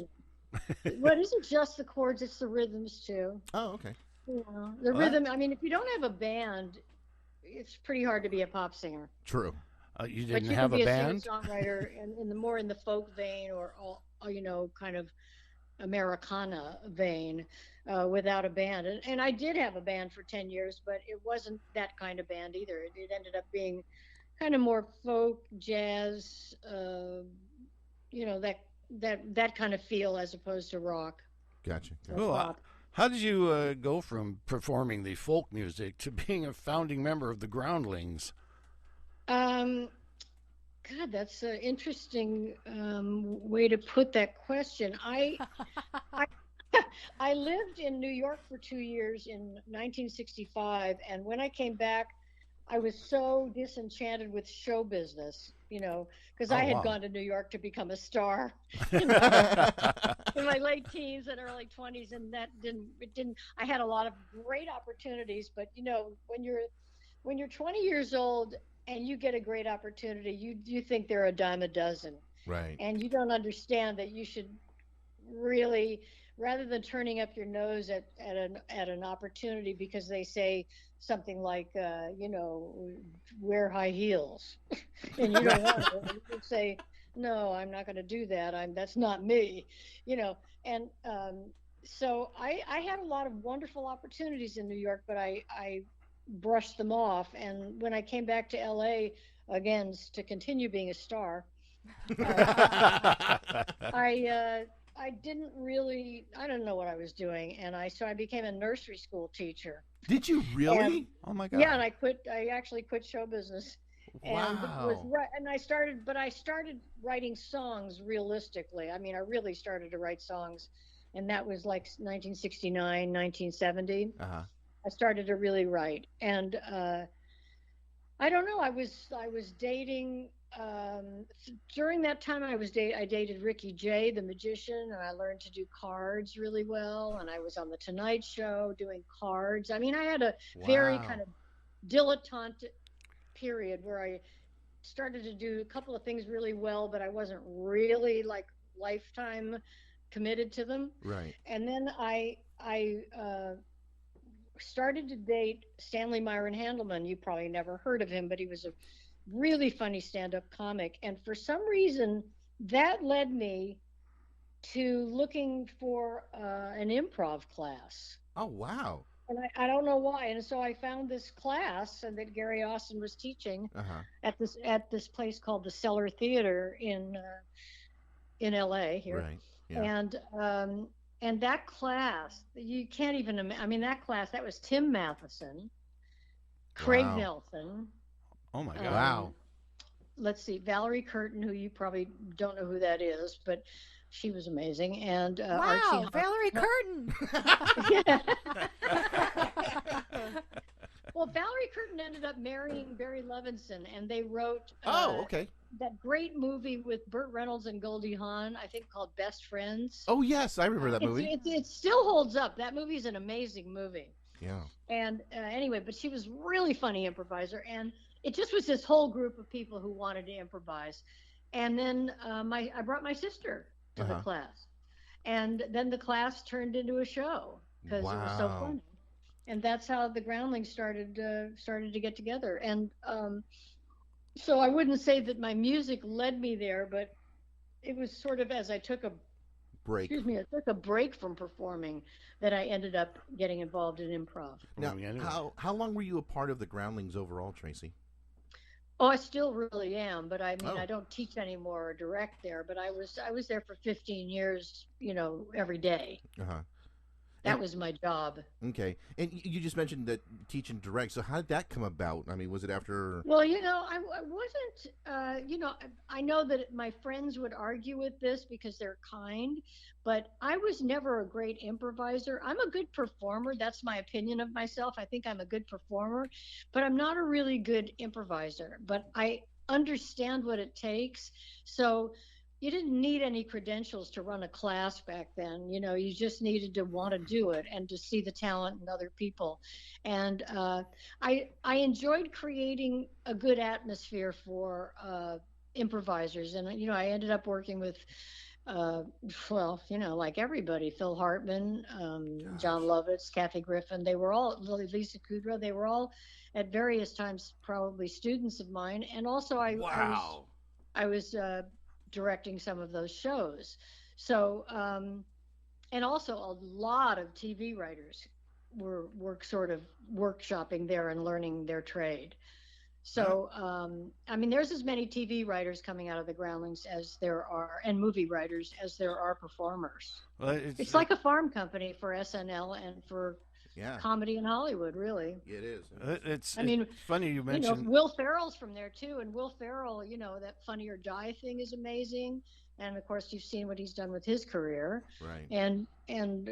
Well, it isn't just the chords, it's the rhythms too. Oh, okay. The rhythm. I mean, if you don't have a band, it's pretty hard to be a pop singer. True. You But didn't you have can a be band? singer-songwriter in the more in the folk vein or kind of Americana vein without a band. And I did have a band for 10 years, but it wasn't that kind of band either. It ended up being kind of more folk, jazz, that kind of feel as opposed to rock. Gotcha. Well, how did you go from performing the folk music to being a founding member of the Groundlings? God, that's an interesting way to put that question. I lived in New York for 2 years in 1965, and when I came back, I was so disenchanted with show business, because I had gone to New York to become a star in my late teens and early 20s, and that didn't. I had a lot of great opportunities, but when you're 20 years old and you get a great opportunity, you think they're a dime a dozen, right? And you don't understand that you should really, rather than turning up your nose at an opportunity because they say something like, wear high heels, and you don't want to, you could say, no, I'm not going to do that. That's not me, And so I had a lot of wonderful opportunities in New York, but I brushed them off. And when I came back to LA again to continue being a star, I didn't really, I don't know what I was doing, and so I became a nursery school teacher. Did you really? Oh my God! Yeah, and I actually quit show business. Wow. And I started writing songs realistically. I mean, I really started to write songs, and that was like 1969, 1970. I started to really write, and I don't know. I was dating. During that time, I dated Ricky Jay, the magician, and I learned to do cards really well. And I was on the Tonight Show doing cards. I mean, I had a very kind of dilettante period where I started to do a couple of things really well, but I wasn't really like lifetime committed to them. Right. And then I started to date Stanley Myron Handelman. You probably never heard of him, but he was a really funny stand-up comic. And for some reason, that led me to looking for an improv class. Oh, wow. And I don't know why. And so I found this class that Gary Austin was teaching at this place called the Cellar Theater in LA here. Right. Yeah. And that class, you can't even imagine. I mean, that was Tim Matheson, Craig Nelson. Oh my God! Wow. Let's see, Valerie Curtin, who you probably don't know who that is, but she was amazing. And wow, Valerie Curtin. Well, Valerie Curtin ended up marrying Barry Levinson, and they wrote that great movie with Burt Reynolds and Goldie Hawn, I think called Best Friends. Oh yes, I remember that movie. It still holds up. That movie is an amazing movie. Yeah. And anyway, but she was really funny improviser, and it just was this whole group of people who wanted to improvise. And then I brought my sister to the class, and then the class turned into a show because it was so funny. And that's how the Groundlings started to get together. And so I wouldn't say that my music led me there, but it was sort of as I took a break. Excuse me, I took a break from performing that I ended up getting involved in improv. Now, how long were you a part of the Groundlings overall, Tracy? Oh, I still really am, but I mean, I don't teach anymore or direct there. But I was there for 15 years, every day. That was my job. Okay. And you just mentioned that teach and direct. So how did that come about? I mean, was it after? Well, I wasn't, I know that my friends would argue with this because they're kind, but I was never a great improviser. I'm a good performer. That's my opinion of myself. I think I'm a good performer, but I'm not a really good improviser. But I understand what it takes. So you didn't need any credentials to run a class back then. You just needed to want to do it and to see the talent in other people. And I enjoyed creating a good atmosphere for improvisers. And, I ended up working with well, like everybody, Phil Hartman, John Lovitz, Kathy Griffin, they were all, Lisa Kudrow, they were all at various times probably students of mine. And also I was directing some of those shows. So, and also a lot of TV writers were sort of workshopping there and learning their trade. So, I mean, there's as many TV writers coming out of the Groundlings as there are, and movie writers as there are performers. Well, it's like a farm company for SNL and for comedy in Hollywood, really. It is. It's funny you mentioned. Will Ferrell's from there too, and Will Ferrell, that Funny or Die thing is amazing. And of course, you've seen what he's done with his career. Right. And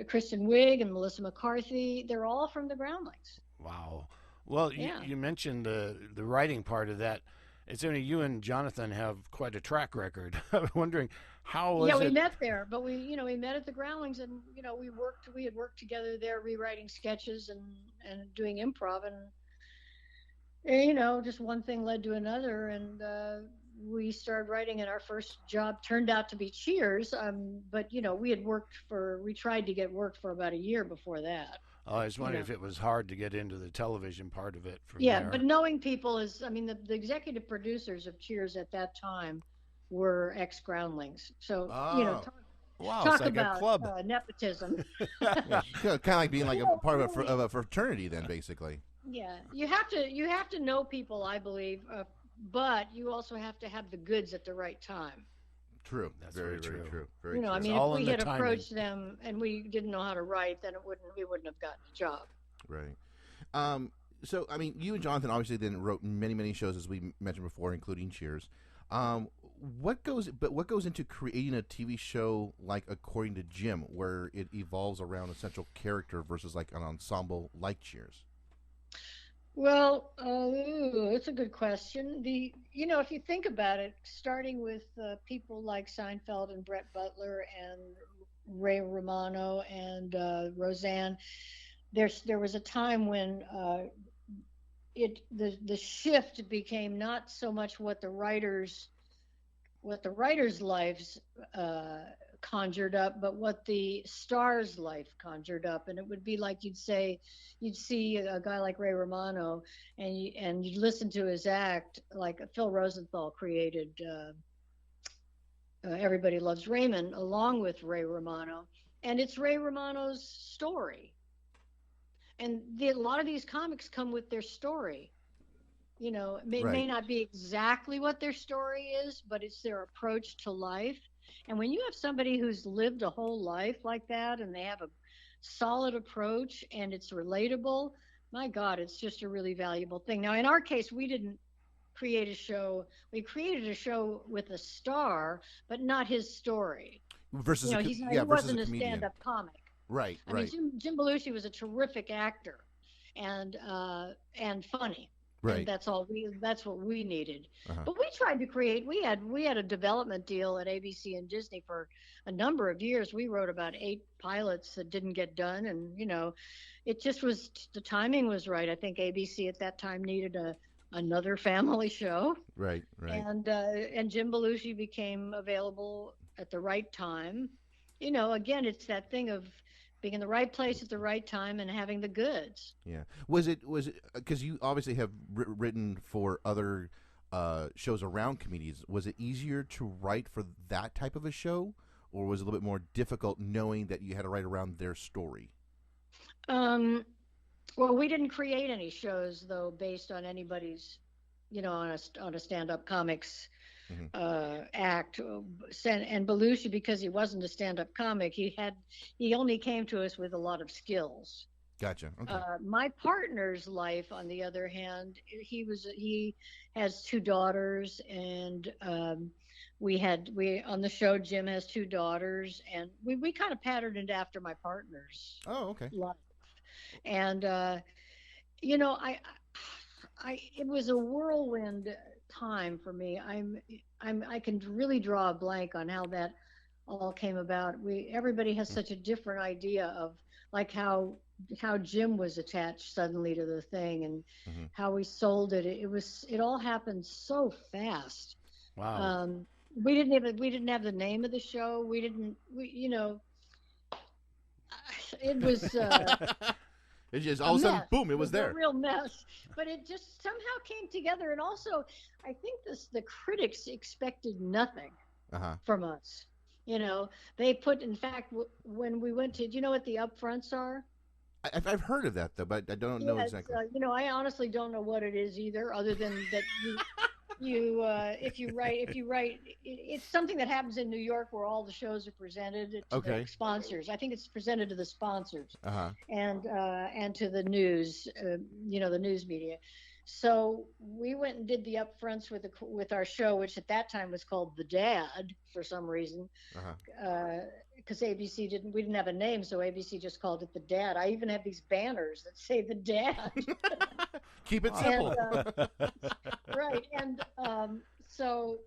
Kristen Wiig and Melissa McCarthy, they're all from the Groundlings. Wow. Well, you mentioned the writing part of that. It's only you and Jonathan have quite a track record. I'm wondering how was it? Yeah, we met there, but we met at the Groundlings, and we had worked together there, rewriting sketches and doing improv, and just one thing led to another, and we started writing, and our first job turned out to be Cheers. But we tried to get work for about a year before that. Oh, I was wondering if it was hard to get into the television part of it from there. But knowing people the executive producers of Cheers at that time were ex-Groundlings. So, talk like about a club. Nepotism. Kind of like being like a part of a fraternity then, basically. Yeah, you have to know people, I believe, but you also have to have the goods at the right time. True. That's very true. true. Very true. I mean, if we had approached them and we didn't know how to write, then we wouldn't have gotten a job. Right. So, I mean, you and Jonathan obviously then wrote many, many shows, as we mentioned before, including Cheers. What goes into creating a TV show like According to Jim, where it evolves around a central character versus like an ensemble like Cheers? Well, it's a good question. If you think about it, starting with people like Seinfeld and Brett Butler and Ray Romano and Roseanne, there was a time when the shift became not so much what the writers' lives conjured up, but what the star's life conjured up. And it would be like you'd see a guy like Ray Romano, and you'd listen to his act, like Phil Rosenthal created Everybody Loves Raymond along with Ray Romano, and it's Ray Romano's story. And a lot of these comics come with their story. It may not be exactly what their story is, but it's their approach to life. And when you have somebody who's lived a whole life like that, and they have a solid approach and it's relatable, my God, it's just a really valuable thing. Now, in our case, we didn't create a show. We created a show with a star, but not his story. Versus he wasn't a stand-up comic. Right. I mean, Jim Belushi was a terrific actor and funny. Right. And that's what we needed. Uh-huh. But we tried to create, we had a development deal at ABC and Disney for a number of years. We wrote about 8 pilots that didn't get done. And, it just was, the timing was right. I think ABC at that time needed another family show. Right. And Jim Belushi became available at the right time. Again, it's that thing of being in the right place at the right time and having the goods. Yeah. Was it because you obviously have written for other shows around comedians? Was it easier to write for that type of a show, or was it a little bit more difficult knowing that you had to write around their story? Well, we didn't create any shows though based on anybody's, on a stand-up comics act. And Belushi, because he wasn't a stand-up comic, he only came to us with a lot of skills. Gotcha. Okay. My partner's life, on the other hand, he has 2 daughters, and we on the show, Jim has 2 daughters, and we kind of patterned it after my partner's life. And it was a whirlwind time for me. I can really draw a blank on how that all came about. Everybody has such a different idea of like how Jim was attached suddenly to the thing, and how we sold it. It all happened so fast. Wow. we didn't have the name of the show. It was It's just all of a sudden, mess. boom, it was A there. real mess. But it just somehow came together. And also, I think the critics expected nothing from us. They put, in fact, when we went to, do you know what the upfronts are? I've heard of that though, but I don't know exactly. I honestly don't know what it is either, other than that if you write, it's something that happens in New York where all the shows are presented to the sponsors. I think it's presented to the sponsors and to the news, the news media. So we went and did the upfronts with our show, which at that time was called The Dad for some reason, because ABC we didn't have a name, so ABC just called it The Dad. I even have these banners that say The Dad. Keep it simple. Right, and so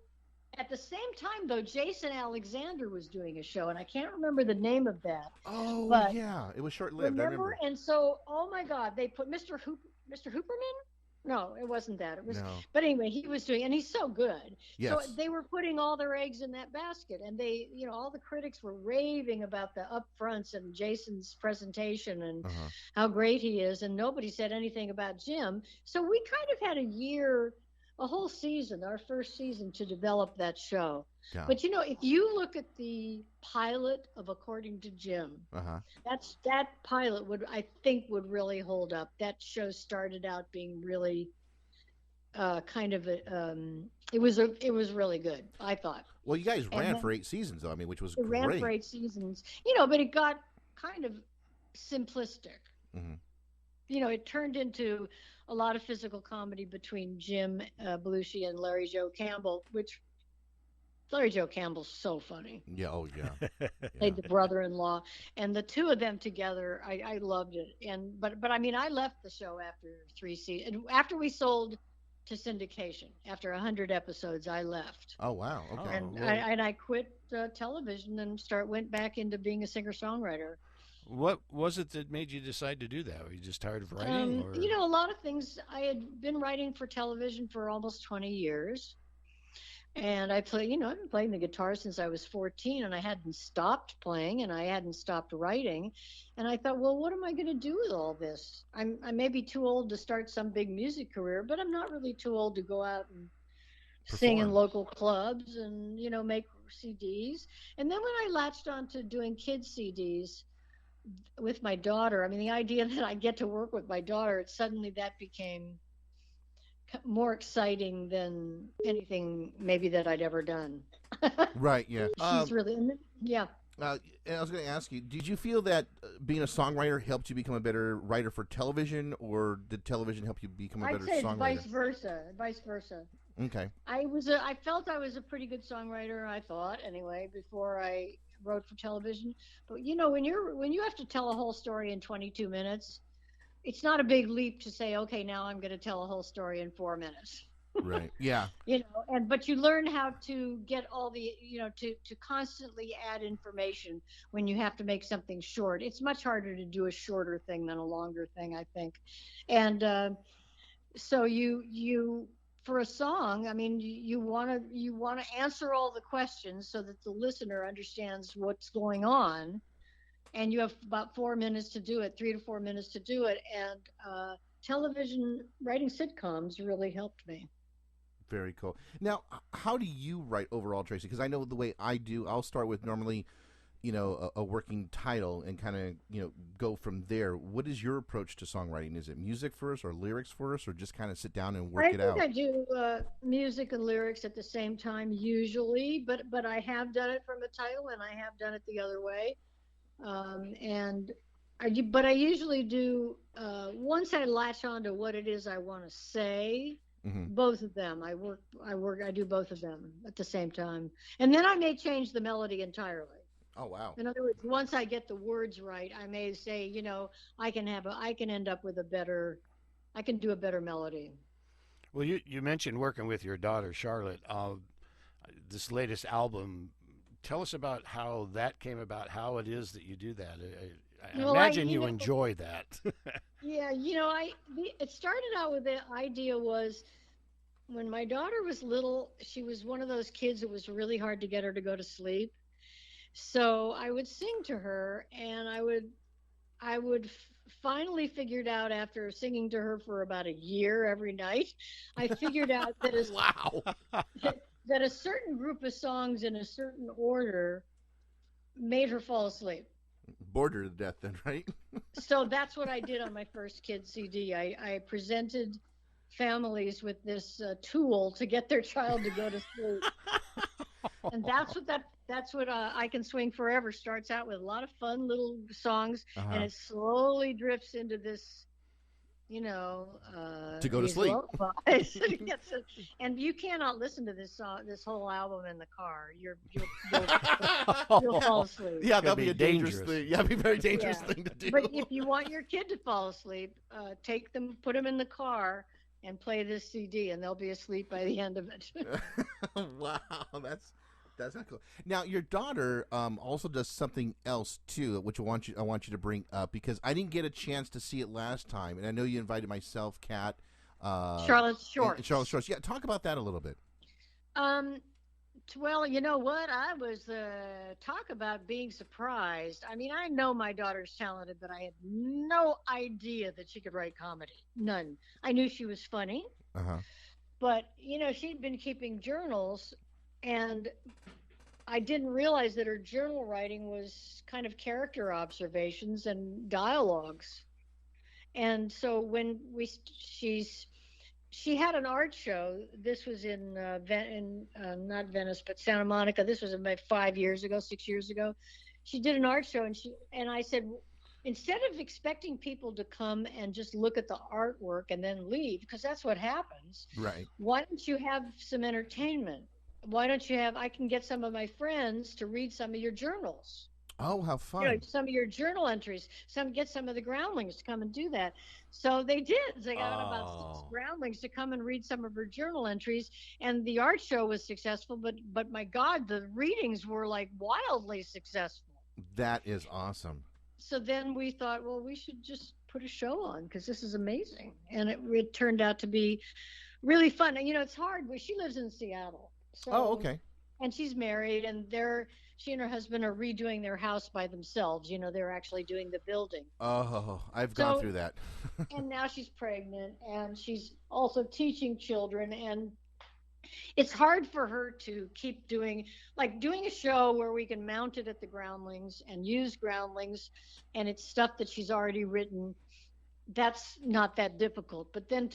at the same time, though, Jason Alexander was doing a show, and I can't remember the name of that. Oh, but yeah, it was short-lived. I remember. And so, oh my God, they put Mr. Hooperman. No, it wasn't that. It was, but anyway, he was doing, and he's so good. Yes. So they were putting all their eggs in that basket, and they, all the critics were raving about the upfronts and Jason's presentation and how great he is, and nobody said anything about Jim. So we kind of had a whole season, our first season, to develop that show. Yeah. But if you look at the pilot of According to Jim, that pilot would really hold up. That show started out being really it was really good, I thought. Well, you guys ran for 8 seasons, though. I mean, which was great. Ran for 8 seasons, but it got kind of simplistic. It turned into a lot of physical comedy between Jim Belushi and Larry Joe Campbell, which Larry Joe Campbell's so funny. Yeah, oh yeah. Played the brother-in-law, and the two of them together, I loved it. But I mean, I left the show after 3 seasons. After we sold to syndication, after 100 episodes, I left. Oh wow! Okay. And I quit television and went back into being a singer-songwriter. What was it that made you decide to do that? Were you just tired of writing? A lot of things. I had been writing for television for almost 20 years. And I've been playing the guitar since I was 14, and I hadn't stopped playing, and I hadn't stopped writing. And I thought, well, what am I going to do with all this? I may be too old to start some big music career, but I'm not really too old to go out and sing in local clubs and, make CDs. And then when I latched on to doing kids CDs with my daughter, I mean, the idea that I get to work with my daughter, suddenly that became more exciting than anything maybe that I'd ever done. Right, yeah. She's really, yeah. And I was going to ask you, did you feel that being a songwriter helped you become a better writer for television, or did television help you become a better songwriter? I'd say vice versa. Okay. I felt I was a pretty good songwriter, I thought, anyway, before I wrote for television. But, when you have to tell a whole story in 22 minutes, it's not a big leap to say, okay, now I'm going to tell a whole story in 4 minutes. Right. Yeah. But you learn how to get all the, to constantly add information when you have to make something short. It's much harder to do a shorter thing than a longer thing, I think. And so you for a song, I mean, you want to answer all the questions so that the listener understands what's going on. And you have about 4 minutes to do it, 3 to 4 minutes to do it. And television, writing sitcoms really helped me. Very cool. Now, how do you write overall, Tracy? Because I know the way I do, I'll start with normally, a working title and kind of, go from there. What is your approach to songwriting? Is it music first or lyrics first, or just kind of sit down and work it out? I think I do music and lyrics at the same time usually, but I have done it from a title and I have done it the other way. But I usually do, once I latch on to what it is I want to say, both of them, I do both of them at the same time. And then I may change the melody entirely. Oh, wow. In other words, once I get the words right, I may say, I can end up with I can do a better melody. Well, you mentioned working with your daughter, Charlotte, this latest album. Tell us about how that came about, how it is that you do that. I imagine you enjoy that. Yeah, it started out with the idea was when my daughter was little, she was one of those kids that was really hard to get her to go to sleep. So I would sing to her, and I would finally figured out after singing to her for about a year every night, I figured out that Wow. that a certain group of songs in a certain order made her fall asleep. Bored her to death then, right? So that's what I did on my first kids CD. I presented families with this tool to get their child to go to sleep. And that's what I Can Swing Forever starts out with, a lot of fun little songs, and it slowly drifts into this, to go to these sleep. lullabies. And you cannot listen to this song, this whole album in the car. You'll fall asleep. Yeah, that'd be be a dangerous dangerous. thing. Yeah, that'd be a very dangerous Yeah. thing to do. But if you want your kid to fall asleep, put them in the car and play this CD, and they'll be asleep by the end of it. Wow, that's not cool. Now, your daughter also does something else too, which I want you to bring up, because I didn't get a chance to see it last time, and I know you invited myself, Kat, Charlotte Short. and Charlotte Short. Yeah, talk about that a little bit. Well, you know what? I was talk about being surprised. I mean, I know my daughter's talented, but I had no idea that she could write comedy. None. I knew she was funny, but she'd been keeping journals, and I didn't realize that her journal writing was kind of character observations and dialogues. And so when she had an art show. This was in not Venice, but Santa Monica. This was about 6 years ago. She did an art show, and I said, instead of expecting people to come and just look at the artwork and then leave, because that's what happens. Right. Why don't you have some entertainment? Why don't you I can get some of my friends to read some of your journals. Oh, how fun. Some of your journal entries. Get some of the groundlings to come and do that. So they did. They got about 6 groundlings to come and read some of her journal entries, and the art show was successful. But my God, the readings were like wildly successful. That is awesome. So then we thought, well, we should just put a show on, because this is amazing, and it turned out to be really fun. And it's hard. She lives in Seattle. So, Oh, okay. And she's married, and she and her husband are redoing their house by themselves. They're actually doing the building. Oh, I've gone through that. And now she's pregnant, and she's also teaching children. And it's hard for her to keep doing a show where we can mount it at the groundlings and use groundlings, and it's stuff that she's already written. That's not that difficult. But then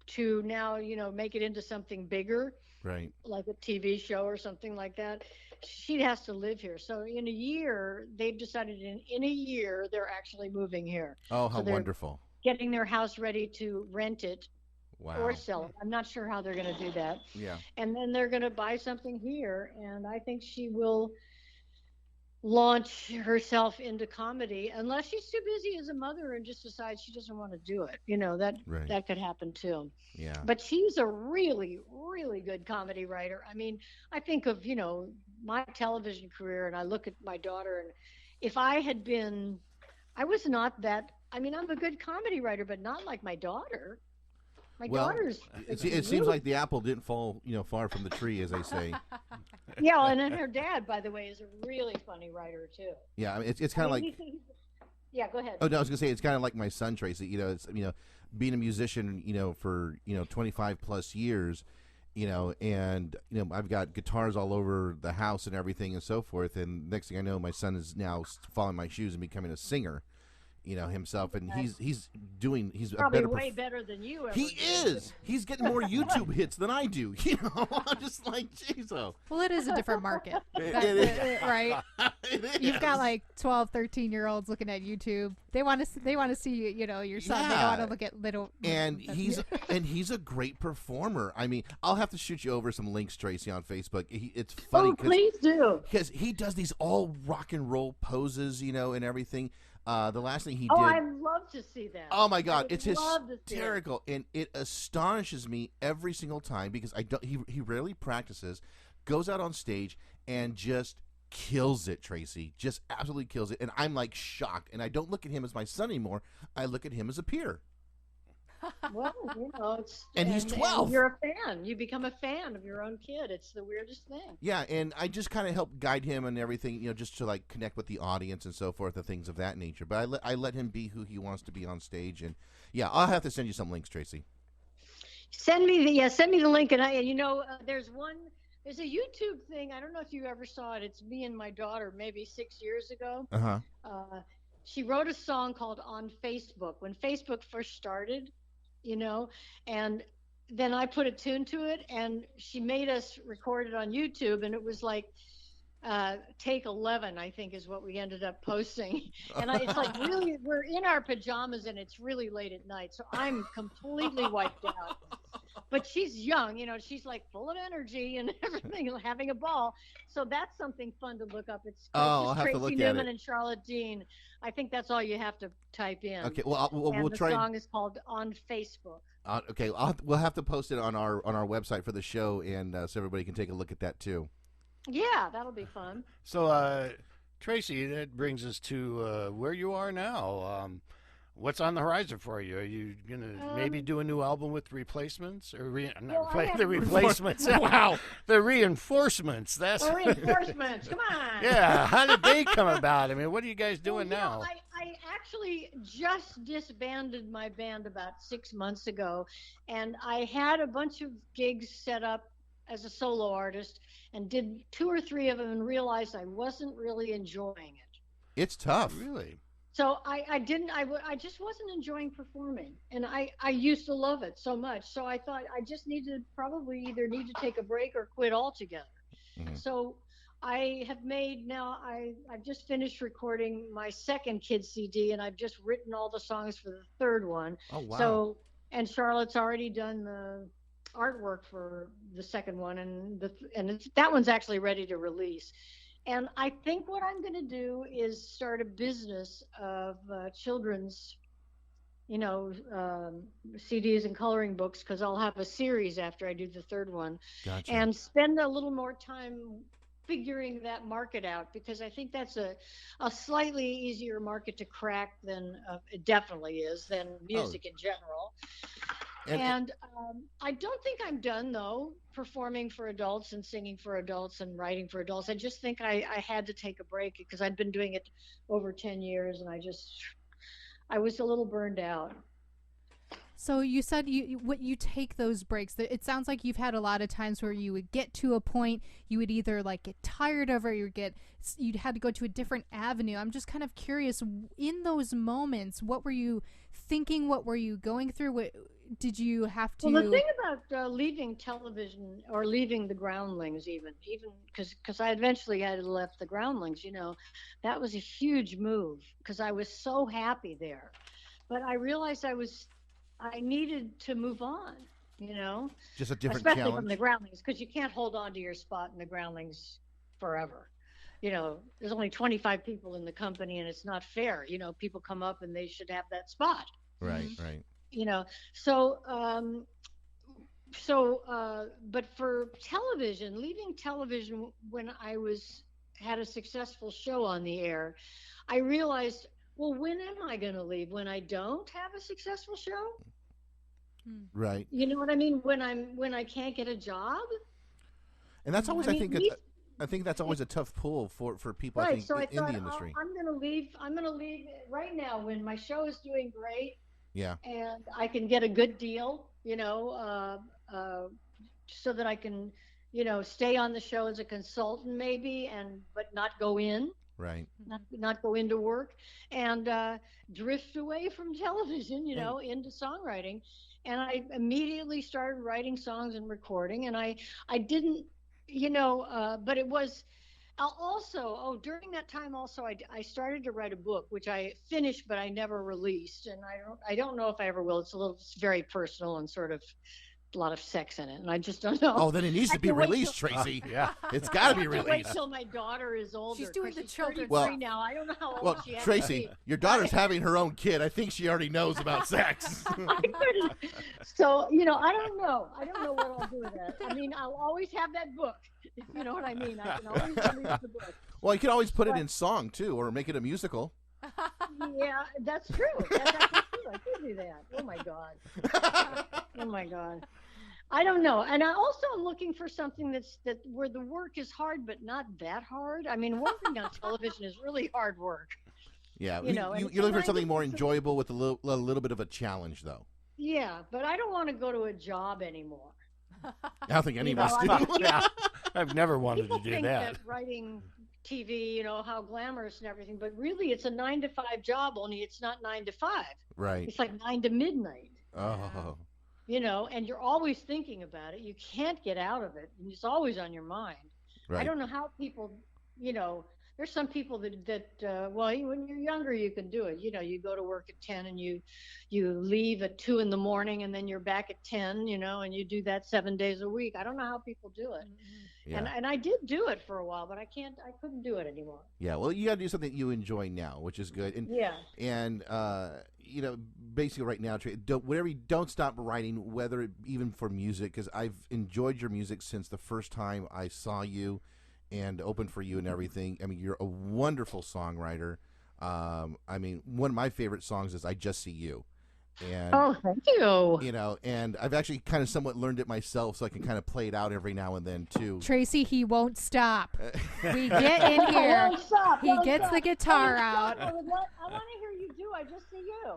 to now, make it into something bigger. Right. Like a TV show or something like that, she has to live here. So in a year, they've decided in a year they're actually moving here. Oh, how so they're wonderful. Getting their house ready to rent it or Wow. sell it. I'm not sure how they're going to do that. Yeah. And then they're going to buy something here, and I think she will launch herself into comedy, unless she's too busy as a mother and just decides she doesn't want to do it. Right. That could happen too. Yeah. But she's a really, really good comedy writer. I mean, I think of, my television career, and I look at my daughter, and if I was not that, I'm a good comedy writer, but not like my daughter. My daughter's. It seems like the apple didn't fall, far from the tree, as they say. Yeah, and then her dad, by the way, is a really funny writer too. Yeah, it's kind of like. Yeah, go ahead. Oh no, I was gonna say it's kind of like my son Tracy. It's being a musician, for 25 plus years, and I've got guitars all over the house and everything and so forth. And next thing I know, my son is now following my shoes and becoming a singer. Himself, and he's probably a better way better than you ever He did. is. He's getting more YouTube hits than I do. I'm just like, jeez, oh. Well, it is a different market. It is. Right? It You've got is. like 12, 13-year-olds looking at YouTube. They want to see, your son. They don't Yeah. want to look at little. And he's a great performer. I mean, I'll have to shoot you over some links, Tracy, on Facebook. It's funny. Oh, please do. Because he does these all rock and roll poses, and everything. The last thing he Oh, did. I'd love to see that. Oh my I God, would it's love to see it. hysterical, and it astonishes me every single time because he rarely practices, goes out on stage and just kills it, Tracy, just absolutely kills it, and I'm like shocked, and I don't look at him as my son anymore. I look at him as a peer. Well, you know, it's And he's 12. And you're a fan. You become a fan of your own kid. It's the weirdest thing. Yeah, and I just kind of help guide him and everything, you know, just to like connect with the audience and so forth, and things of that nature. But I let him be who he wants to be on stage, and yeah, I'll have to send you some links, Tracy. Send me the link, and there's a YouTube thing. I don't know if you ever saw it. It's me and my daughter, maybe 6 years ago. She wrote a song called "On Facebook" when Facebook first started, you know, and then I put a tune to it, and she made us record it on YouTube, and it was like take 11, I think, is what we ended up posting. And it's like, really, we're in our pajamas, and it's really late at night, so I'm completely wiped out. But she's young, you know, she's like full of energy and everything, having a ball. So that's something fun to look up. It's I'll have to Tracy look at Newman it. And Charlotte Dean. I think that's all you have to type in. Okay, well, we'll the try. The song is called "On Facebook." Okay, we'll have to post it on our website for the show, and so everybody can take a look at that too. Yeah, that'll be fun. So, Tracy, that brings us to where you are now. What's on the horizon for you? Are you gonna maybe do a new album with replacements or the replacements? Wow, the reinforcements. That's the reinforcements. Come on. Yeah, how did they come about? I mean, what are you guys doing now? I actually just disbanded my band about 6 months ago, and I had a bunch of gigs set up as a solo artist, and did 2 or 3 of them, and realized I wasn't really enjoying it. It's tough, really. So I just wasn't enjoying performing, and I used to love it so much. So I thought I just probably either need to take a break or quit altogether. Mm-hmm. So I have made now, I've just finished recording my second Kids CD, and I've just written all the songs for the third one. Oh, wow. So, and Charlotte's already done the artwork for the second one, and that one's actually ready to release. And I think what I'm going to do is start a business of children's, CDs and coloring books, because I'll have a series after I do the third one. Gotcha. And spend a little more time figuring that market out, because I think that's a slightly easier market to crack than it definitely is than music in general. And I don't think I'm done, though, performing for adults and singing for adults and writing for adults. I just think I had to take a break, because I'd been doing it over 10 years, and I was a little burned out. So you said you take those breaks. It sounds like you've had a lot of times where you would get to a point, you would either like get tired of it, or you'd had to go to a different avenue. I'm just kind of curious, in those moments, what were you thinking? What were you going through? What did you have to? Well, the thing about leaving television, or leaving the Groundlings, even because I eventually had left the Groundlings, that was a huge move, because I was so happy there. But I realized I needed to move on, Just a different especially challenge. from the Groundlings, because you can't hold on to your spot in the Groundlings forever. There's only 25 people in the company, and it's not fair. People come up and they should have that spot. Right, right. But for television, leaving television when I had a successful show on the air, I realized, well, when am I going to leave? When I don't have a successful show? Right. You know what I mean? When I can't get a job? And that's always, I think that's always a tough pull for people, right, I think, so I in thought, the industry. I'm going to leave right now when my show is doing great. Yeah. And I can get a good deal, so that I can, stay on the show as a consultant maybe, but not go in. Right. Not go into work, and drift away from television, into songwriting. And I immediately started writing songs and recording, and I didn't, but it was also, during that time also, I started to write a book, which I finished, but I never released. And I don't know if I ever will. It's very personal and sort of a lot of sex in it, and I just don't know. Oh, then it needs to be released, Tracy. Yeah, it's got to be released. Wait till my daughter is older. She's doing the children. Well, now I don't know how old she is. Tracy, your daughter's having her own kid. I think she already knows about sex. So I don't know. I don't know what I'll do with that. I mean, I'll always have that book. If you know what I mean. I can always release the book. Well, you can always put it in song too, or make it a musical. Yeah, that's true. That's true. I could do that. Oh my God. Oh my God. I don't know. And I also am looking for something that where the work is hard, but not that hard. I mean, working on television is really hard work. Yeah, You know, and you're looking for something it's more enjoyable with a little bit of a challenge, though. Yeah, but I don't want to go to a job anymore. I don't think any of us I do. mean, Yeah, I've never wanted People to do think that. writing TV, how glamorous and everything, but really it's a 9 to 5 job, only it's not 9 to 5. Right. It's like 9 to midnight. Oh. And you're always thinking about it. You can't get out of it. And it's always on your mind. Right. I don't know how people, there's some people that when you're younger, you can do it. You go to work at 10 and you leave at 2 in the morning and then you're back at 10, and you do that 7 days a week. I don't know how people do it. Yeah. And I did do it for a while, but I couldn't do it anymore. Yeah, well, you got to do something you enjoy now, which is good. And Yeah. And basically right now, don't stop writing, whether even for music, because I've enjoyed your music since the first time I saw you and opened for you and everything. I mean, you're a wonderful songwriter. I mean, one of my favorite songs is "I Just See You." And Oh, thank you. And I've actually kind of somewhat learned it myself, so I can kind of play it out every now and then too. Tracy, he won't stop. We get in here. Don't stop, He don't gets stop. the guitar Hey, out. stop. I want to hear you do "I Just See You."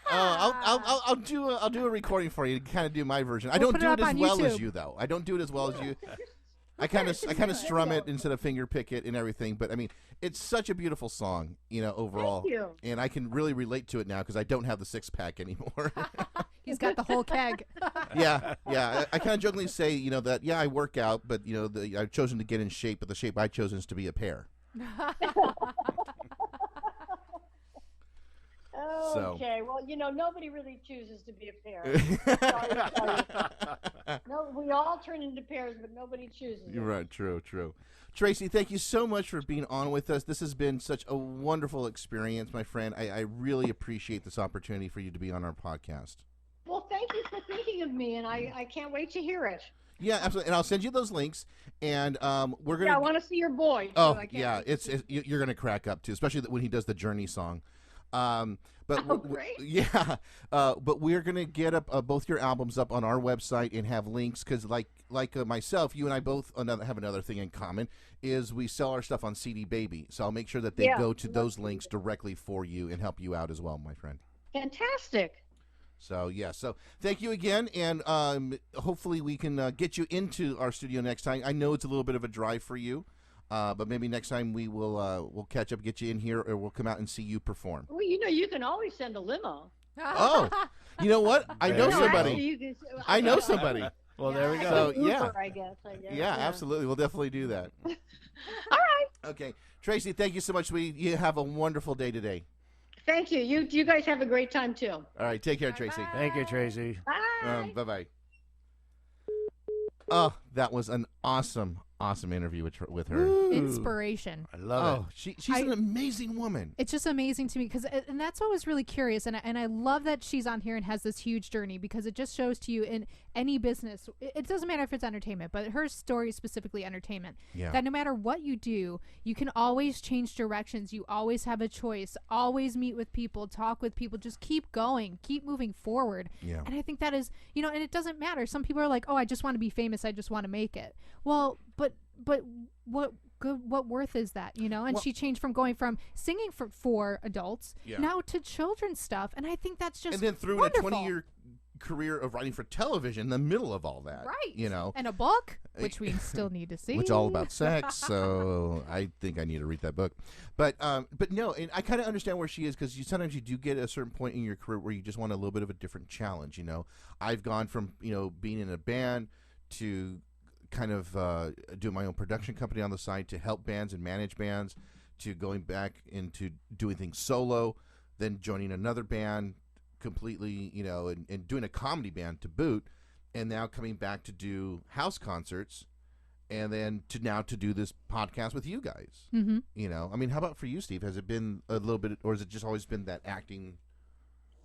I'll do a recording for you to kind of do my version. I We'll don't put it do up it as on well as YouTube. you, though. I don't do it as well as you. I kind of strum it instead of finger pick it and everything. But I mean, it's such a beautiful song, overall. Thank you. And I can really relate to it now because I don't have the 6-pack anymore. He's got the whole keg. yeah. I kind of jokingly say, that I work out, but I've chosen to get in shape, but the shape I've chosen is to be a pear. Okay, well, nobody really chooses to be a pear. Sorry to tell you. No, we all turn into pears, but nobody chooses. You're right. True. Tracy, thank you so much for being on with us. This has been such a wonderful experience, my friend. I really appreciate this opportunity for you to be on our podcast. Well, thank you for thinking of me, and I can't wait to hear it. Yeah, absolutely. And I'll send you those links. And we're gonna. Yeah, I want to see your boy. Too. Oh, I can't yeah. wait. You're gonna crack up too, especially when he does the Journey song. But Great. yeah, but we're gonna get up both your albums up on our website and have links because, like myself, you and I both have another thing in common is we sell our stuff on CD Baby. So I'll make sure that they go to those links directly for you and help you out as well, my friend. Fantastic. So so thank you again, and hopefully we can get you into our studio next time. I know it's a little bit of a drive for you. But maybe next time we'll catch up, get you in here, or we'll come out and see you perform. Well, you can always send a limo. Oh, you know what? I know somebody. Actually, you can, I know somebody. Well, there we go. So, Uber, yeah. I guess. Yeah, absolutely. We'll definitely do that. All right. Okay, Tracy, thank you so much. You have a wonderful day today. Thank you. You guys have a great time too. All right, take care, Tracy. Thank you, Tracy. Bye. Bye-bye. Oh, that was an awesome interview with her. Inspiration. I love it. She's an amazing woman. It's just amazing to me and that's what I was really curious, and I love that she's on here and has this huge journey because it just shows to you in any business, it doesn't matter if it's entertainment, but her story is specifically entertainment, that no matter what you do, you can always change directions. You always have a choice, always meet with people, talk with people, just keep going, keep moving forward. And I think that is, and it doesn't matter. Some people are like, oh, I just want to be famous, I just want to make it. Well, but what worth is that, and she changed from going from singing for adults now to children's stuff, and I think that's just and then through wonderful. a 20-year career of writing for television in the middle of all that, right? And a book, which we still need to see, which is all about sex. So I think I need to read that book. But no, and I kind of understand where she is because sometimes you do get a certain point in your career where you just want a little bit of a different challenge. I've gone from being in a band to kind of doing my own production company on the side to help bands and manage bands, to going back into doing things solo, then joining another band completely, and doing a comedy band to boot, and now coming back to do house concerts, and then to do this podcast with you guys. I mean, how about for you, Steve? Has it been a little bit, or has it just always been that acting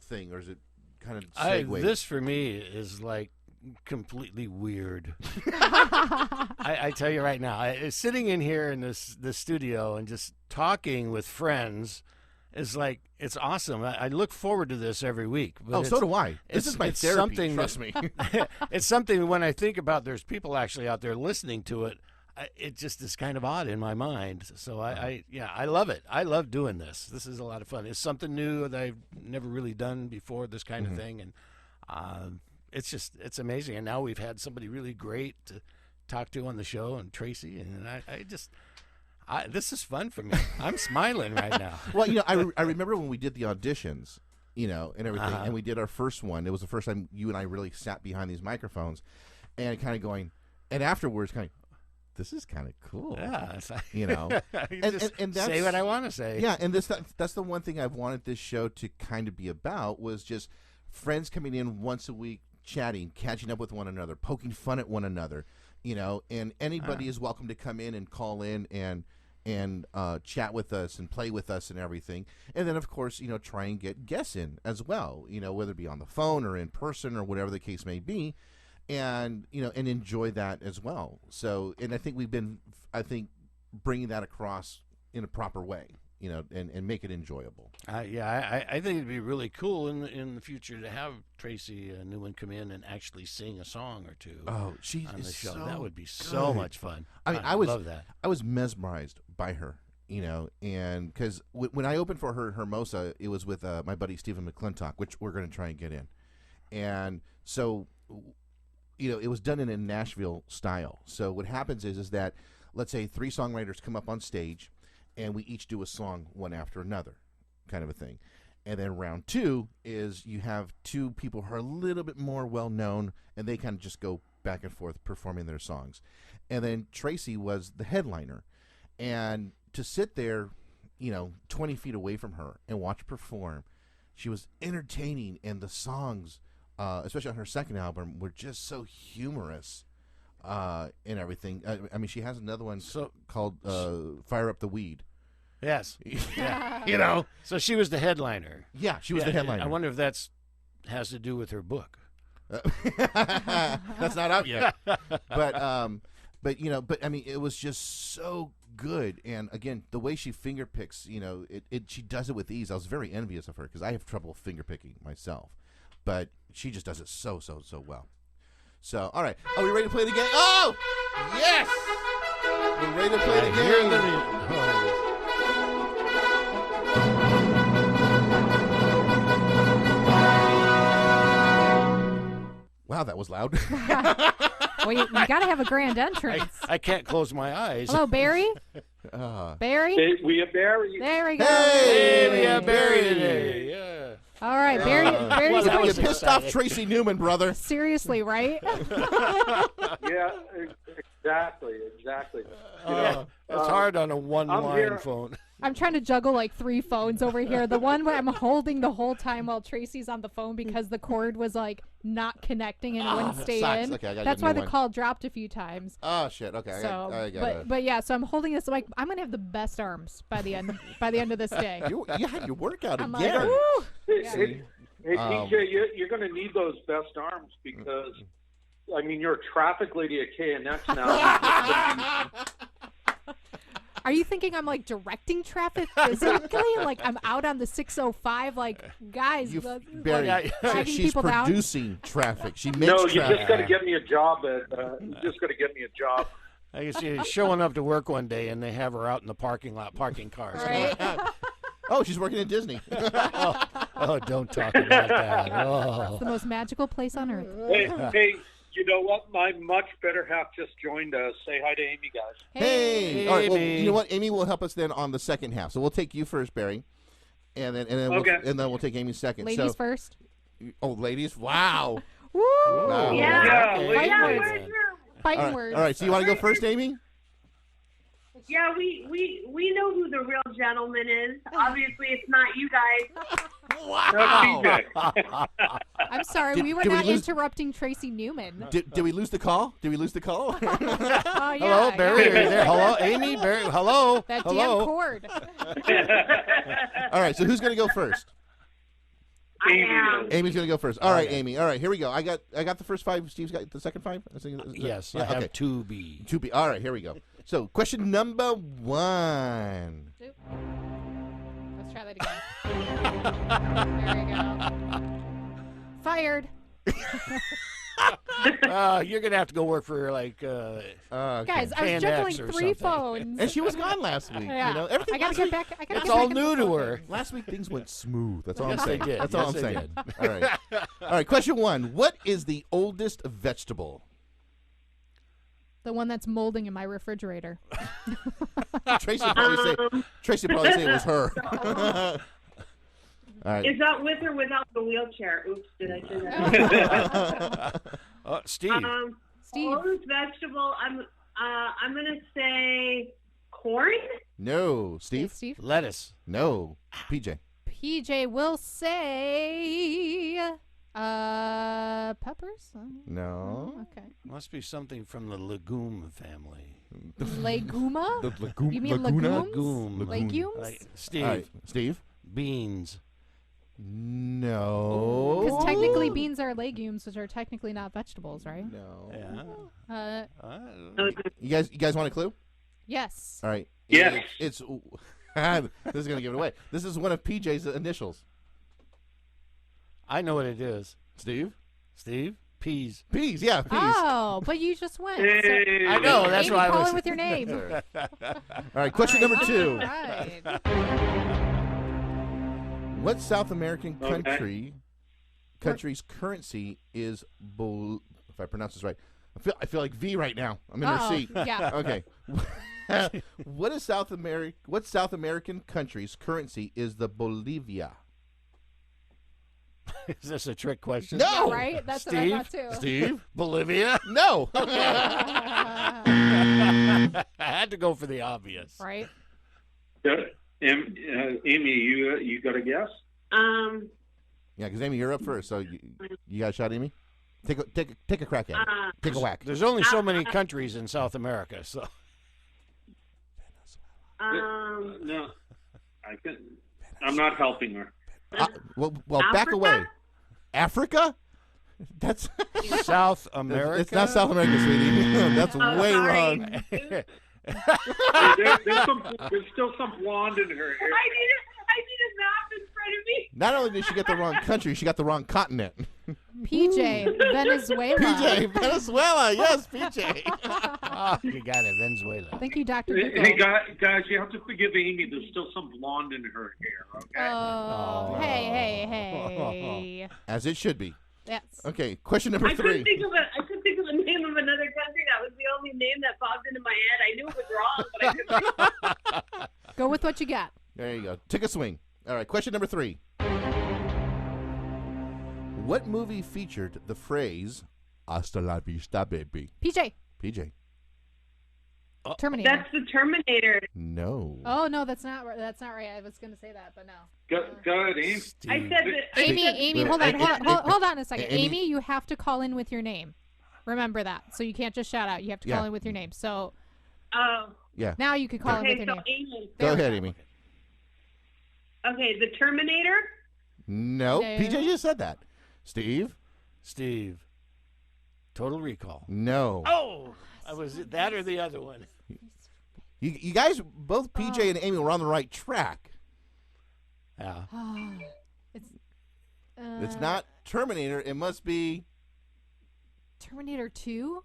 thing, or is it kind of segued? This for me is like completely weird. I tell you right now, sitting in here in this studio and just talking with friends is like, it's awesome. I look forward to this every week. But so do I. This is my therapy, something trust me. It's something when I think about there's people actually out there listening to it, it just is kind of odd in my mind. So I love it. I love doing this. This is a lot of fun. It's something new that I've never really done before, this kind of thing. And it's amazing. And now we've had somebody really great to talk to on the show, and Tracy, and this is fun for me. I'm smiling right now. Well, I remember when we did the auditions, and everything, and we did our first one. It was the first time you and I really sat behind these microphones, and kind of going, and afterwards, kind of, this is kind of cool. Yeah, and that's, say what I want to say. Yeah, and that's the one thing I've wanted this show to kind of be about, was just friends coming in once a week, chatting, catching up with one another, poking fun at one another. And anybody is welcome to come in and call in and chat with us and play with us and everything. And then, of course, try and get guests in as well, whether it be on the phone or in person or whatever the case may be, and, and enjoy that as well. So, and I think we've been, bringing that across in a proper way, and make it enjoyable. I think it'd be really cool in the future to have Tracy Newman come in and actually sing a song or two. Oh, she on the is show. so That would be good. So much fun. I mean, I love that. I was mesmerized by her, and because when I opened for her Hermosa, it was with my buddy Stephen McClintock, which we're going to try and get in, and so it was done in a Nashville style. So what happens is that, let's say 3 songwriters come up on stage, and we each do a song one after another, kind of a thing. And then round 2 is you have 2 people who are a little bit more well-known, and they kind of just go back and forth performing their songs. And then Tracy was the headliner. And to sit there, 20 feet away from her and watch her perform, she was entertaining, and the songs, especially on her second album, were just so humorous. And everything. I mean, she has another one called "Fire Up the Weed." Yes. Yeah. So she was the headliner. Yeah, she was the headliner. I wonder if that's has to do with her book. That's not out yet. But I mean, it was just so good. And again, the way she finger picks, she does it with ease. I was very envious of her because I have trouble finger picking myself, but she just does it so well. So, all right. Are we ready to play the game? Oh, yes! We're ready to play the game. Wow, that was loud. Well, you got to have a grand entrance. I can't close my eyes. Hello, Barry. Barry. Hey, we have Barry. There we go. Hey, we have Barry today. Yeah. All right, Barry's you pissed off Tracy Newman, brother. Seriously, right? Yeah, exactly. It's hard on a one-line phone. I'm trying to juggle like 3 phones over here. The one where I'm holding the whole time while Tracy's on the phone because the cord was like not connecting and it wouldn't stay sucks. in. Okay, I gotta That's get a why new the one. call dropped a few times. Oh shit! Okay, So, I got but yeah, so I'm holding this like I'm gonna have the best arms by the end of this day. You had your workout I'm again. like, woo! Hey, TJ, you're going to need those best arms because, I mean, you're a traffic lady at KNX now. Are you thinking I'm like directing traffic physically? Like I'm out on the 605, like guys, Barry, dragging she's people down? producing traffic. She makes No, traffic. you just got to get me a job. You just got to get me a job. I guess she's showing up to work one day and they have her out in the parking lot parking cars. Right? Oh, she's working at Disney. Oh, don't talk about that. Oh. It's the most magical place on earth. Hey, you know what? My much better half just joined us. Say hi to Amy, guys. Hey. All right. Well, Amy. you know what? Amy will help us then on the second half. So we'll take you first, Barry, and then Okay. we'll take Amy second. Ladies so, first. Oh, ladies! Wow. Woo! Wow. Yeah, Fighting ladies. words. Fighting All right. words. All right. So you want to go first, Amy? Yeah, we know who the real gentleman is. Obviously, it's not you guys. Wow. I'm sorry, we were did we not lose- interrupting Tracy Newman. Did we lose the call? Did we lose the call? Oh, yeah, Hello, Barry. yeah. Are you there? Hello, Amy. Barry. Hello. That Hello. damn cord. All right. So who's going to go first? I am. Amy's going to go first. All right, Amy. All right. Here we go. I got the first 5. Steve's got the second 5. Yes, Yeah, I have okay. 2B. 2B. All right. Here we go. So question number 1. Let's try that again. There you go. Fired. You're gonna have to go work for like. Guys, I was KNX juggling or 3 something. phones. And she was gone last week. Yeah. You know, everything. I gotta last get week- back. I gotta It's get all back in new the to flow. her. Last week things went smooth. That's all Yes, I'm they saying. did. That's all Yes, I'm they saying. did. All right. All right. Question 1. What is the oldest vegetable? The one that's molding in my refrigerator. Tracy probably say it was her. All right. Is that with or without the wheelchair? Oops, did I say that? Steve. Steve. Oldest vegetable. I'm gonna say corn. No. Steve? Steve. Lettuce. No. PJ. PJ will say peppers. No. Okay. Must be something from the legume family. Leguma? The legume. You mean Laguna? legumes? Legume. Legumes? Like, Steve. All right. Steve? Beans. No. Because technically beans are legumes, which are technically not vegetables, right? No. Yeah. You guys want a clue? Yes. All right. Yes. It's this is going to give it away. This is one of PJ's initials. I know what it is. Steve? Steve. Peas. Peas, yeah, peas. Oh, but you just went. So, Hey. I know. That's Amy, why I call was. in with your name. All right, question number 2. Right. What South American Okay. country's currency is if I pronounce this right? I feel like V right now. I'm in her seat. Yeah. Okay. What South American country's currency is the Bolivia? Is this a trick question? No. Right? That's Steve? what I thought too. Steve? Bolivia. No. I had to go for the obvious. Right? Amy, you got a guess? Yeah, because Amy, you're up first, so you got a shot, Amy? Take a crack at it. Take a whack. There's only so many countries in South America, so. No, I'm not helping her. Well, back Africa? away. Africa? That's South America. It's not South America, sweetie. That's way sorry. wrong. There's still some blonde in her hair. I need a map in front of me. Not only did she get the wrong country, she got the wrong continent. PJ, Venezuela. PJ, Venezuela. Yes, PJ. Oh, you got it, Venezuela. Thank you, Dr. Hey, Rickles. guys, you have to forgive Amy. There's still some blonde in her hair. Okay. Oh, hey. As it should be. Yes. Okay, question number I couldn't 3. think of a name of another country. That was the only name that popped into my head. I knew it was wrong, but I couldn't. Go with what you got. There you go. Take a swing. All right, question number 3. What movie featured the phrase "Hasta la vista, baby"? PJ. PJ. Terminator. That's the Terminator. No. Oh no, that's not right. I was gonna say that, but no. Go ahead, Amy. I said that. Amy, Wait, hold on, Amy- hold on a second. Amy- Amy, you have to call in with your name. Remember that. So you can't just shout out. You have to call Yeah. in with your name. So Oh. Yeah. now you can call in with Okay, your so name. Amy. Go ahead, Amy. Okay, the Terminator. No. No. PJ just said that. Steve? Steve. Total Recall. No. Oh, I was it that or the other one? You guys, both PJ and Amy were on the right track. Yeah. It's It's not Terminator. It must be, Terminator 2?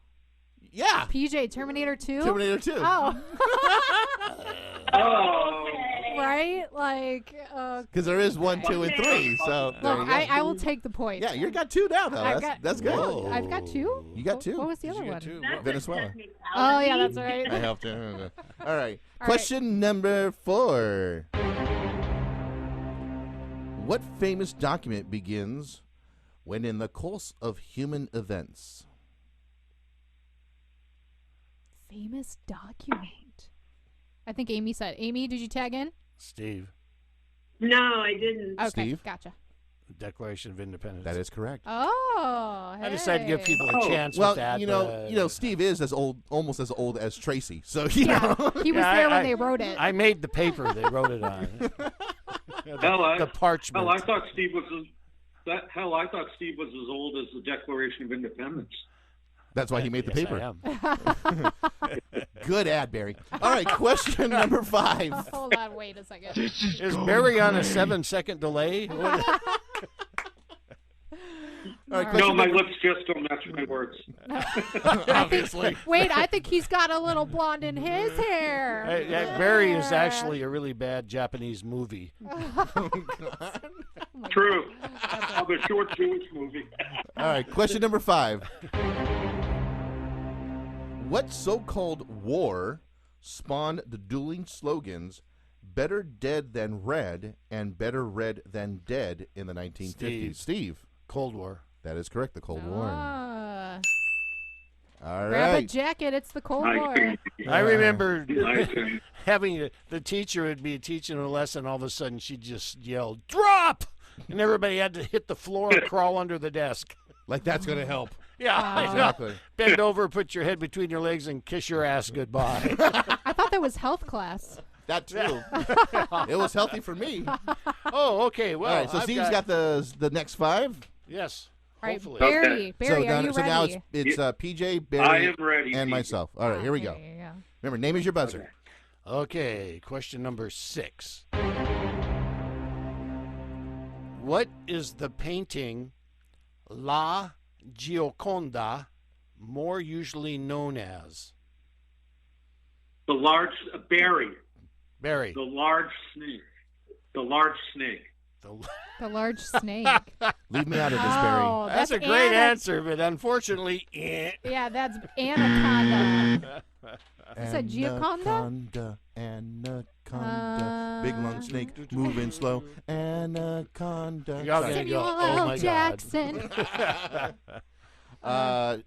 yeah, PJ, Terminator 2? Terminator 2. Oh. Oh. Right? Like, Because there is 1, 2, and 3. So there look, you go. I will take the point. Yeah, you got 2 now, though. I've That's got- good. Whoa. I've got 2? You got 2. What was the Did other you one? get two? That's a Venezuela. technicality. Oh, yeah, that's right. I helped you. All right. All Question number 4. What famous document begins when in the course of human events? Famous document. I think Amy said. Amy, did you tag in? Steve. No, I didn't. Okay, Steve? gotcha. Declaration of Independence. That is correct. Oh, I decided to give hey. people a chance Well, with that. Steve is almost as old as Tracy. So Yeah, he was Yeah, there when I- they wrote it. I made the paper they wrote it on. the parchment. Hell, I thought Steve was as old as the Declaration of Independence. That's why he made the Yes, paper. I am. Good ad, Barry. All right, question number 5. Hold on, wait a second. Is Barry on a 7-second delay? What- All right, All question No, my number- lips just don't match my words. Obviously. Wait, I think he's got a little blonde in his hair. Barry is actually a really bad Japanese movie. True. The short Jewish movie. All right, question number 5. What so-called war spawned the dueling slogans "Better Dead Than Red" and "Better Red Than Dead" in the 1950s? Steve. Cold War. That is correct, the Cold War. Ah. All Grab a right. jacket, it's the Cold I War. see. I remember I see. having the teacher would be teaching a lesson. All of a sudden, she'd just yell, "Drop!" And everybody had to hit the floor and crawl under the desk. Like that's going to help. Yeah, I know. Exactly. Bend over, put your head between your legs, and kiss your ass goodbye. I thought that was health class. That too. It was healthy for me. Oh, okay. Well, All right, so I've Steve's got the next 5. Yes. All right, Hopefully. Barry, Barry, so are you so ready? now it's PJ, Barry, I am ready, and PJ. myself. All right, here we go. There you go. Remember, name is your buzzer. Okay, question number 6. What is the painting La Gioconda more usually known as? The large Barry. Barry. The large snake. The large snake. The large snake. Leave me out of this, Barry. Oh, That's a great answer, but unfortunately, Yeah, that's anaconda. You said Gioconda? Anaconda, big long snake, moving slow. Anaconda. Y'all gonna Samuel go, oh my Jackson.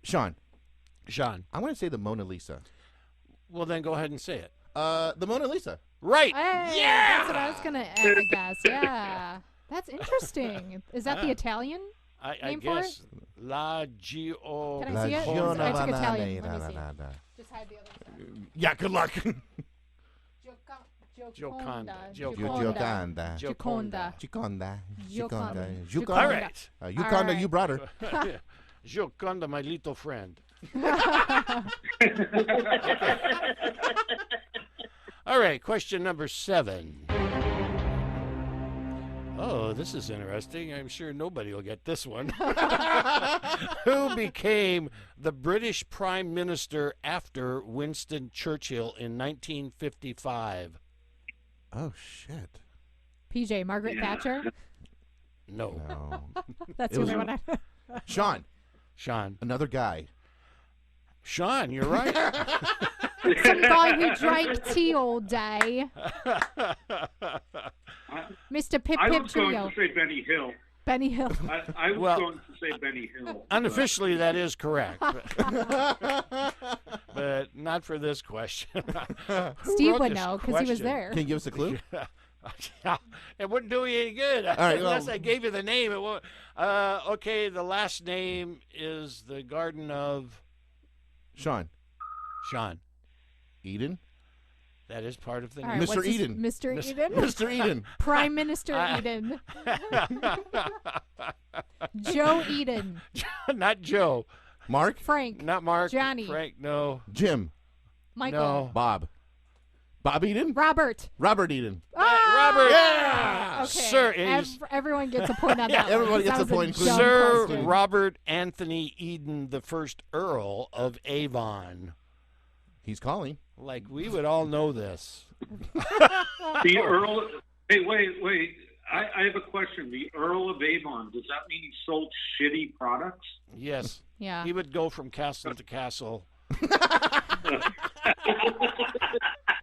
Sean, Sean. I want to say the Mona Lisa. Well, then go ahead and say it. The Mona Lisa. Right. Hey, Yeah! That's what I was going to guess. Yeah. That's interesting. Is that the Italian? I Name for guess La Gio. Can I see it? Giovanna I took Italian. Vanna, Let me see. na, na, na. Just hide the other side. Yeah, good luck. Gioconda. Gioconda. Gioconda. Gioconda. Gioconda. Gioconda. All right. Gioconda, All right. you brought her. Gioconda, my little friend. All right, question number 7. Oh, this is interesting. I'm sure nobody will get this one. Who became the British Prime Minister after Winston Churchill in 1955? Oh, shit. PJ, Margaret Thatcher? No. No. That's It the was- only one I... Sean, Sean. another guy. Sean, you're right. Some guy who drank tea all day. Mr. Pip I Pip was going Trio. to say Benny Hill. Benny Hill. I was Well- going to say Benny Hill. Unofficially, that is correct. But not for this question. Who Steve wrote would this know because he was question? there. Can you give us a clue? Yeah, it wouldn't do you any good right, unless well- I gave you the name. It won't. Okay, the last name is the Garden of Sean. Sean. Eden? That is part of the All name. right, Mr. what's his- Eden. Mr. Mis- Eden? Mr. Eden. Prime Minister Eden. Joe Eden. Not Joe. Mark? Frank. Not Mark. Johnny. Frank. No. Jim. Michael. No. Bob. Bob Eden? Robert. Robert Eden. Ah! Robert. Yeah! Okay. Sir, he's- Everyone gets a point on that. one, everybody 'cause gets that a was point, including dumb Sir question. Robert Anthony Eden, the first Earl of Avon. He's calling. Like, we would all know this. The Earl. Hey, wait. I have a question. The Earl of Avon. Does that mean he sold shitty products? Yes. Yeah. He would go from castle to castle,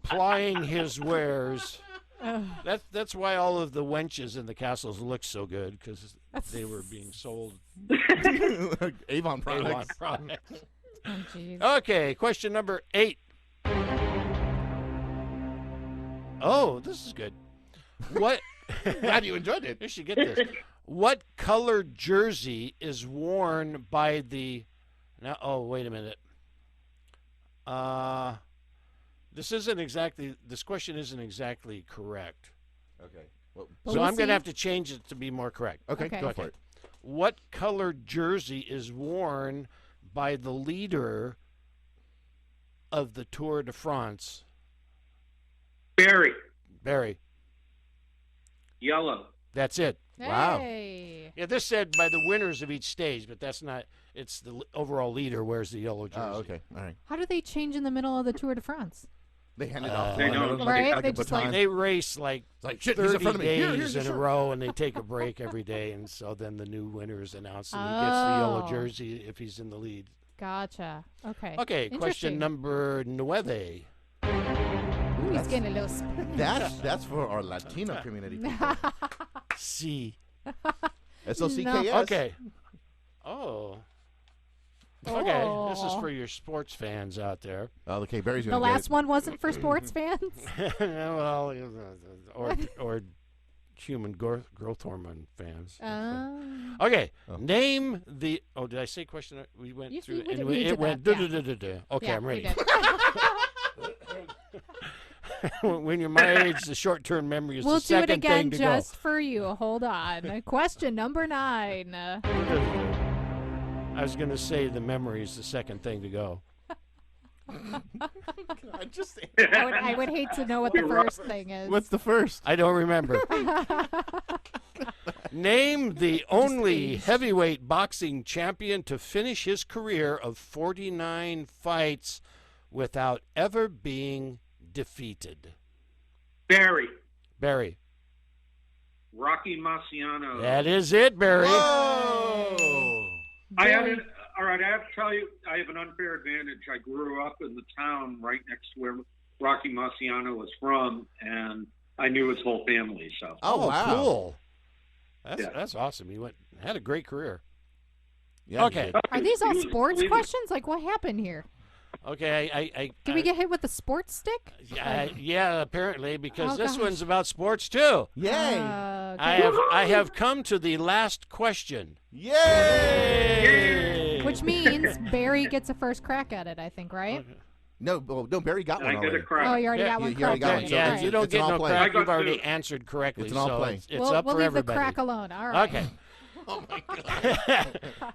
plying his wares. Ugh. That's why all of the wenches in the castles look so good, because they were being sold Avon products. Avon products. Oh, jeez. Okay, question number 8. Oh, this is good. What? Glad you enjoyed it. You should get this. What color jersey is worn by the? Now, oh, wait a minute. This isn't exactly. This question isn't exactly correct. Okay. Well, Well, So we'll I'm going see. to have to change it to be more correct. okay, Okay. go for it. What color jersey is worn by the leader of the Tour de France? Barry. Barry. Yellow. That's it. Wow. Hey. Yeah, this said by the winners of each stage, but that's not. It's the overall leader wears the yellow jersey. Oh, okay. All right. How do they change in the middle of the Tour de France? They hand it off. They don't. Right? Like They a just baton. They race like shit, he's in 30 front of me. Here's days your in a shirt. row, and they take a break every day, and so then the new winner is announced, and he gets the yellow Oh. jersey if he's in the lead. Gotcha. Okay. Okay, question Interesting. number 9. Ooh, he's getting a little spin. That's for our Latino community. People. C. SLCKS. Okay. Oh. Okay, this is for your sports fans out there. Oh, okay. Barry's The gonna last get it. one wasn't for sports fans? Well, or human growth hormone fans. Okay, name the. Oh, did I say question? We went You- through. you and did it went. that, yeah. Okay, Yeah, I'm we ready. did. When you're my age, the short-term memory is We'll the do it second thing again to just for you. Hold on. Question number 9. go. I was going to say the memory is the second thing to go. I would hate to know what the first thing is. What's the first? I don't remember. Name the only heavyweight boxing champion to finish his career of 49 fights without ever being defeated. Barry. Barry. Rocky Marciano. That is it, Barry. I have an, all right, I have to tell you, I have an unfair advantage. I grew up in the town right next to where Rocky Marciano was from, and I knew his whole family. So. Oh, wow. Cool. That's Yeah. that's awesome. He had a great career. Yeah, Okay. Are these all sports questions? Like, what happened here? Okay. Did we get hit with the sports stick? Yeah, apparently, because Oh, this gosh. one's about sports too. Yay. I have come to the last question. Yay. Which means Barry gets a first crack at it, I think, right? No, Barry got one I get already. a crack. Oh, you already got one you already crack. got one, so Yeah, it's- you don't it's get an all no play. crack. I You've got already two. answered correctly. It's an all so play. It's we'll up we'll for leave everybody. the crack alone. All right. Okay.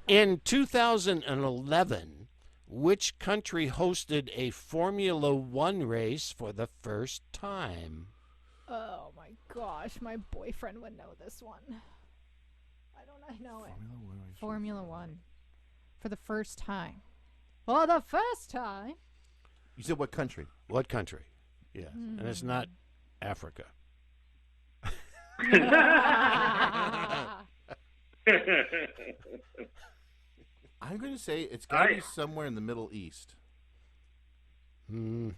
In 2011, which country hosted a Formula One race for the first time? Oh my gosh, my boyfriend would know this one. Why don't I know it? Formula One. For the first time. For the first time. You said what country? What country? Yeah, and it's not Africa. I'm going to say it's got to be somewhere in the Middle East. Yeah,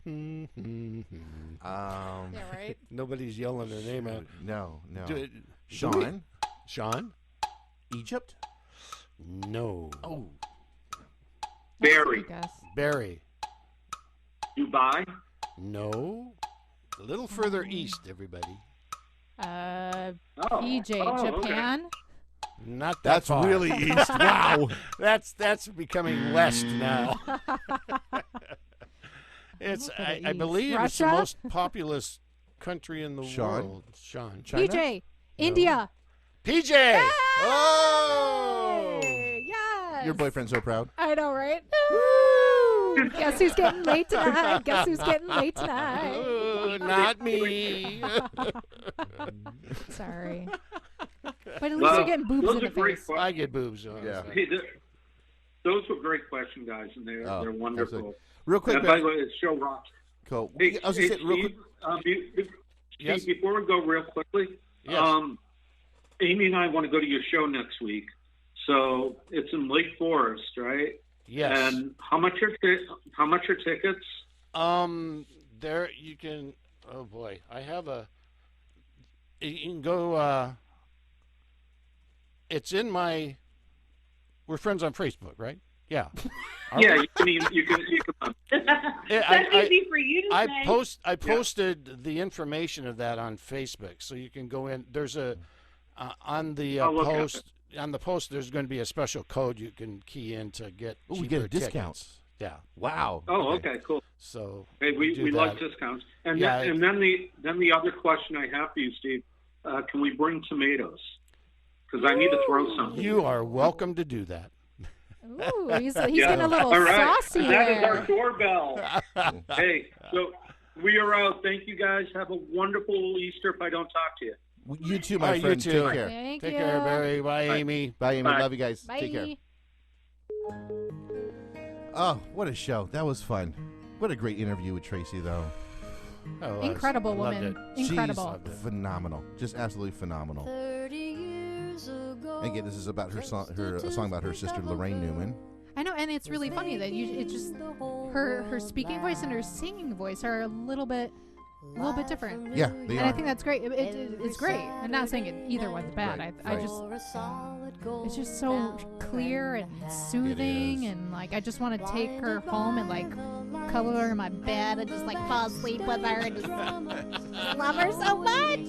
right? Nobody's yelling their name out. No. Sean? Egypt? No. Oh. Barry. Guess. Barry? Dubai. No. A little further east, everybody. PJ, okay. Japan. Not that That's far. really east. Wow. That's becoming west now. It's Look at I the believe east. it's the Russia? most populous country in the Sean? world. Sean. China? PJ, India. PJ. Oh! Yes. Your boyfriend's so proud. I know, right? Guess who's getting late tonight? Guess who's getting late tonight? Oh, not me. Sorry. But at least Well, you're getting boobs those in the are great face. I get boobs on. Yeah. so. Hey, those were great questions, guys, and they're wonderful. absolutely. Real quick, And by the way, it's show rock. Cool. Hey, I was going to say, real quick. Steve, Yes. before we go real quickly, Yes. Amy and I want to go to your show next week. So it's in Lake Forest, right? Yes. And how much are tickets? There you can. Oh boy, I have a. You can go. It's in my. We're friends on Facebook, right? Yeah. Yeah, you can. That's easy for you to say. I posted the information of that on Facebook, so you can go in. There's a on the I'll look at post. On the post, there's going to be a special code you can key in to get. Oh, we get a cheaper discount. tickets. Yeah. Wow. Oh, okay, cool. So Hey, we do like that. discounts. And Yeah, then the other question I have for you, Steve, can we bring tomatoes? Because I need to throw some. You are welcome to do that. Ooh, he's getting a little All right. saucy That is our here. doorbell. Hey, so we are out. Thank you guys. Have a wonderful Easter if I don't talk to you. You too, my All right, friend. you too. Take care. Thank Take you. care, Barry. Bye, Amy. Bye, Amy. Bye. Love you guys. Bye. Take care. Oh, what a show. That was fun. What a great interview with Tracy, though. Oh, Incredible I loved woman. it. Incredible. She's phenomenal. Just absolutely phenomenal. 30 years ago. Again, this is about a song about her sister, Laraine Newman. I know, and it's really funny that it just her speaking voice and her singing voice are a little bit different. Yeah, they And are. I think that's great. It's great. I'm not saying either one's bad. Right, I right. just it's just so clear and soothing, is. and like I just want to take her home and like cuddle her in my bed and just like fall asleep with her and just love her so much.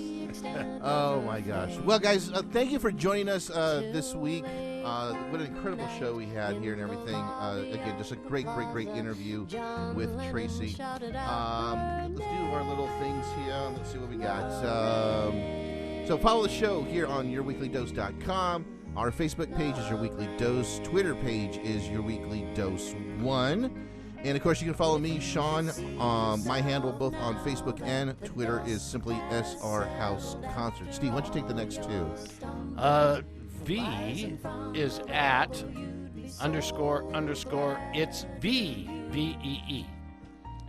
Oh my gosh. Well, guys, thank you for joining us this week. What an incredible show we had here and everything. Again, just a great interview with Tracy. Let's do our little things here. Let's see what we got. So follow the show here on yourweeklydose.com. Our Facebook page is Your Weekly Dose. Twitter page is Your Weekly Dose 1. And, of course, you can follow me, Sean. My handle both on Facebook and Twitter is simply SR House Concert. Steve, why don't you take the next two? V is at _ it's VEE.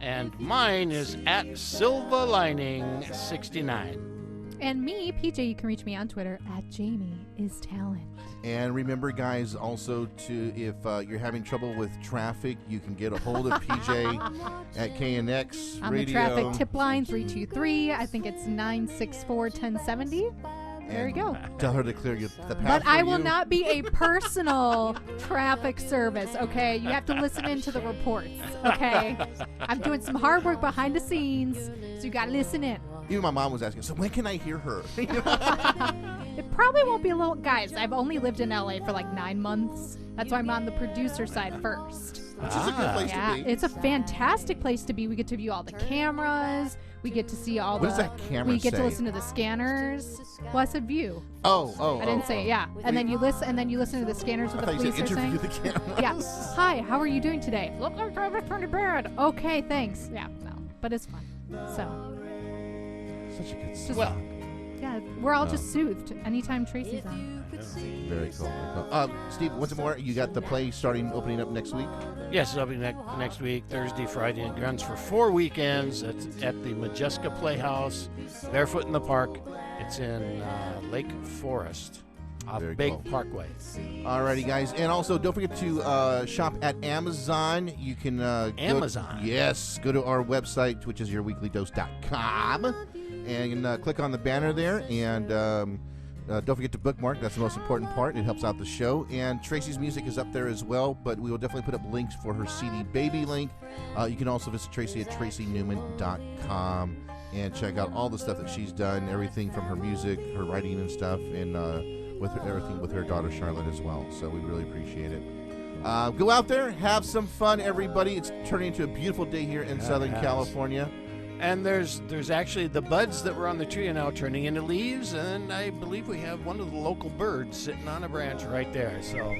And mine is at Silva Lining 69. And me, PJ, you can reach me on Twitter at Jamie is Talent. And remember, guys, also to if you're having trouble with traffic, you can get a hold of PJ at KNX On Radio. the traffic tip line 323. I think it's 964-1070. There you go. Tell her to clear the path. But for I will you. not be a personal traffic service, okay? You have to listen into the reports, okay? I'm doing some hard work behind the scenes, so you got to listen in. Even my mom was asking, so when can I hear her? It probably won't be a little... Guys, I've only lived in LA for like 9 months. That's why I'm on the producer side first. Which is a good place Yeah, to be. it's a fantastic place to be. We get to view all the cameras. We get to see all What the... does that camera We get say? to listen to the scanners. Well, I said view. Oh. I didn't say, yeah. And then you listen to the scanners I with thought the you police said are saying. interview the camera. Yeah. Hi, how are you doing today? Look like traffic's pretty bad. Okay, thanks. Yeah, no, but it's fun. So, Such a good just, Well, yeah, we're all just soothed anytime Tracy's on. Very cool. Steve, once more, you got the play opening up next week? yes, it'll be next week, Thursday, Friday, and it runs for 4 weekends. It's at the Majeska Playhouse, Barefoot in the Park. It's in Lake Forest, off Very Big cool. Parkway. Alrighty, guys. And also, don't forget to shop at Amazon. You can Amazon? Yes. Go to our website, which is yourweeklydose.com, and click on the banner there. And don't forget to bookmark. That's the most important part. It helps out the show. And Tracy's music is up there as well, but we will definitely put up links for her CD Baby link. You can also visit Tracy at tracynewman.com and check out all the stuff that she's done, everything from her music, her writing and stuff, and everything with her daughter Charlotte as well. So we really appreciate it. Go out there, have some fun, everybody. It's turning into a beautiful day here in Southern California. And there's actually the buds that were on the tree are now turning into leaves, and I believe we have one of the local birds sitting on a branch right there. So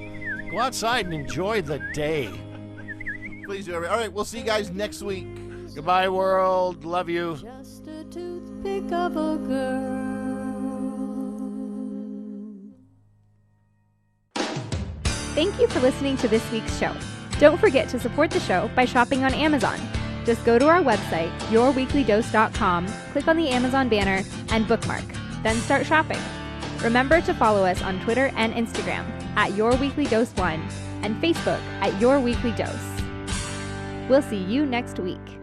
go outside and enjoy the day. Please do. All right, we'll see you guys next week. Goodbye, world. Love you. Just a toothpick of a girl. Thank you for listening to this week's show. Don't forget to support the show by shopping on Amazon. Just go to our website, yourweeklydose.com, click on the Amazon banner, and bookmark. Then start shopping. Remember to follow us on Twitter and Instagram at yourweeklydose1 and Facebook at yourweeklydose. We'll see you next week.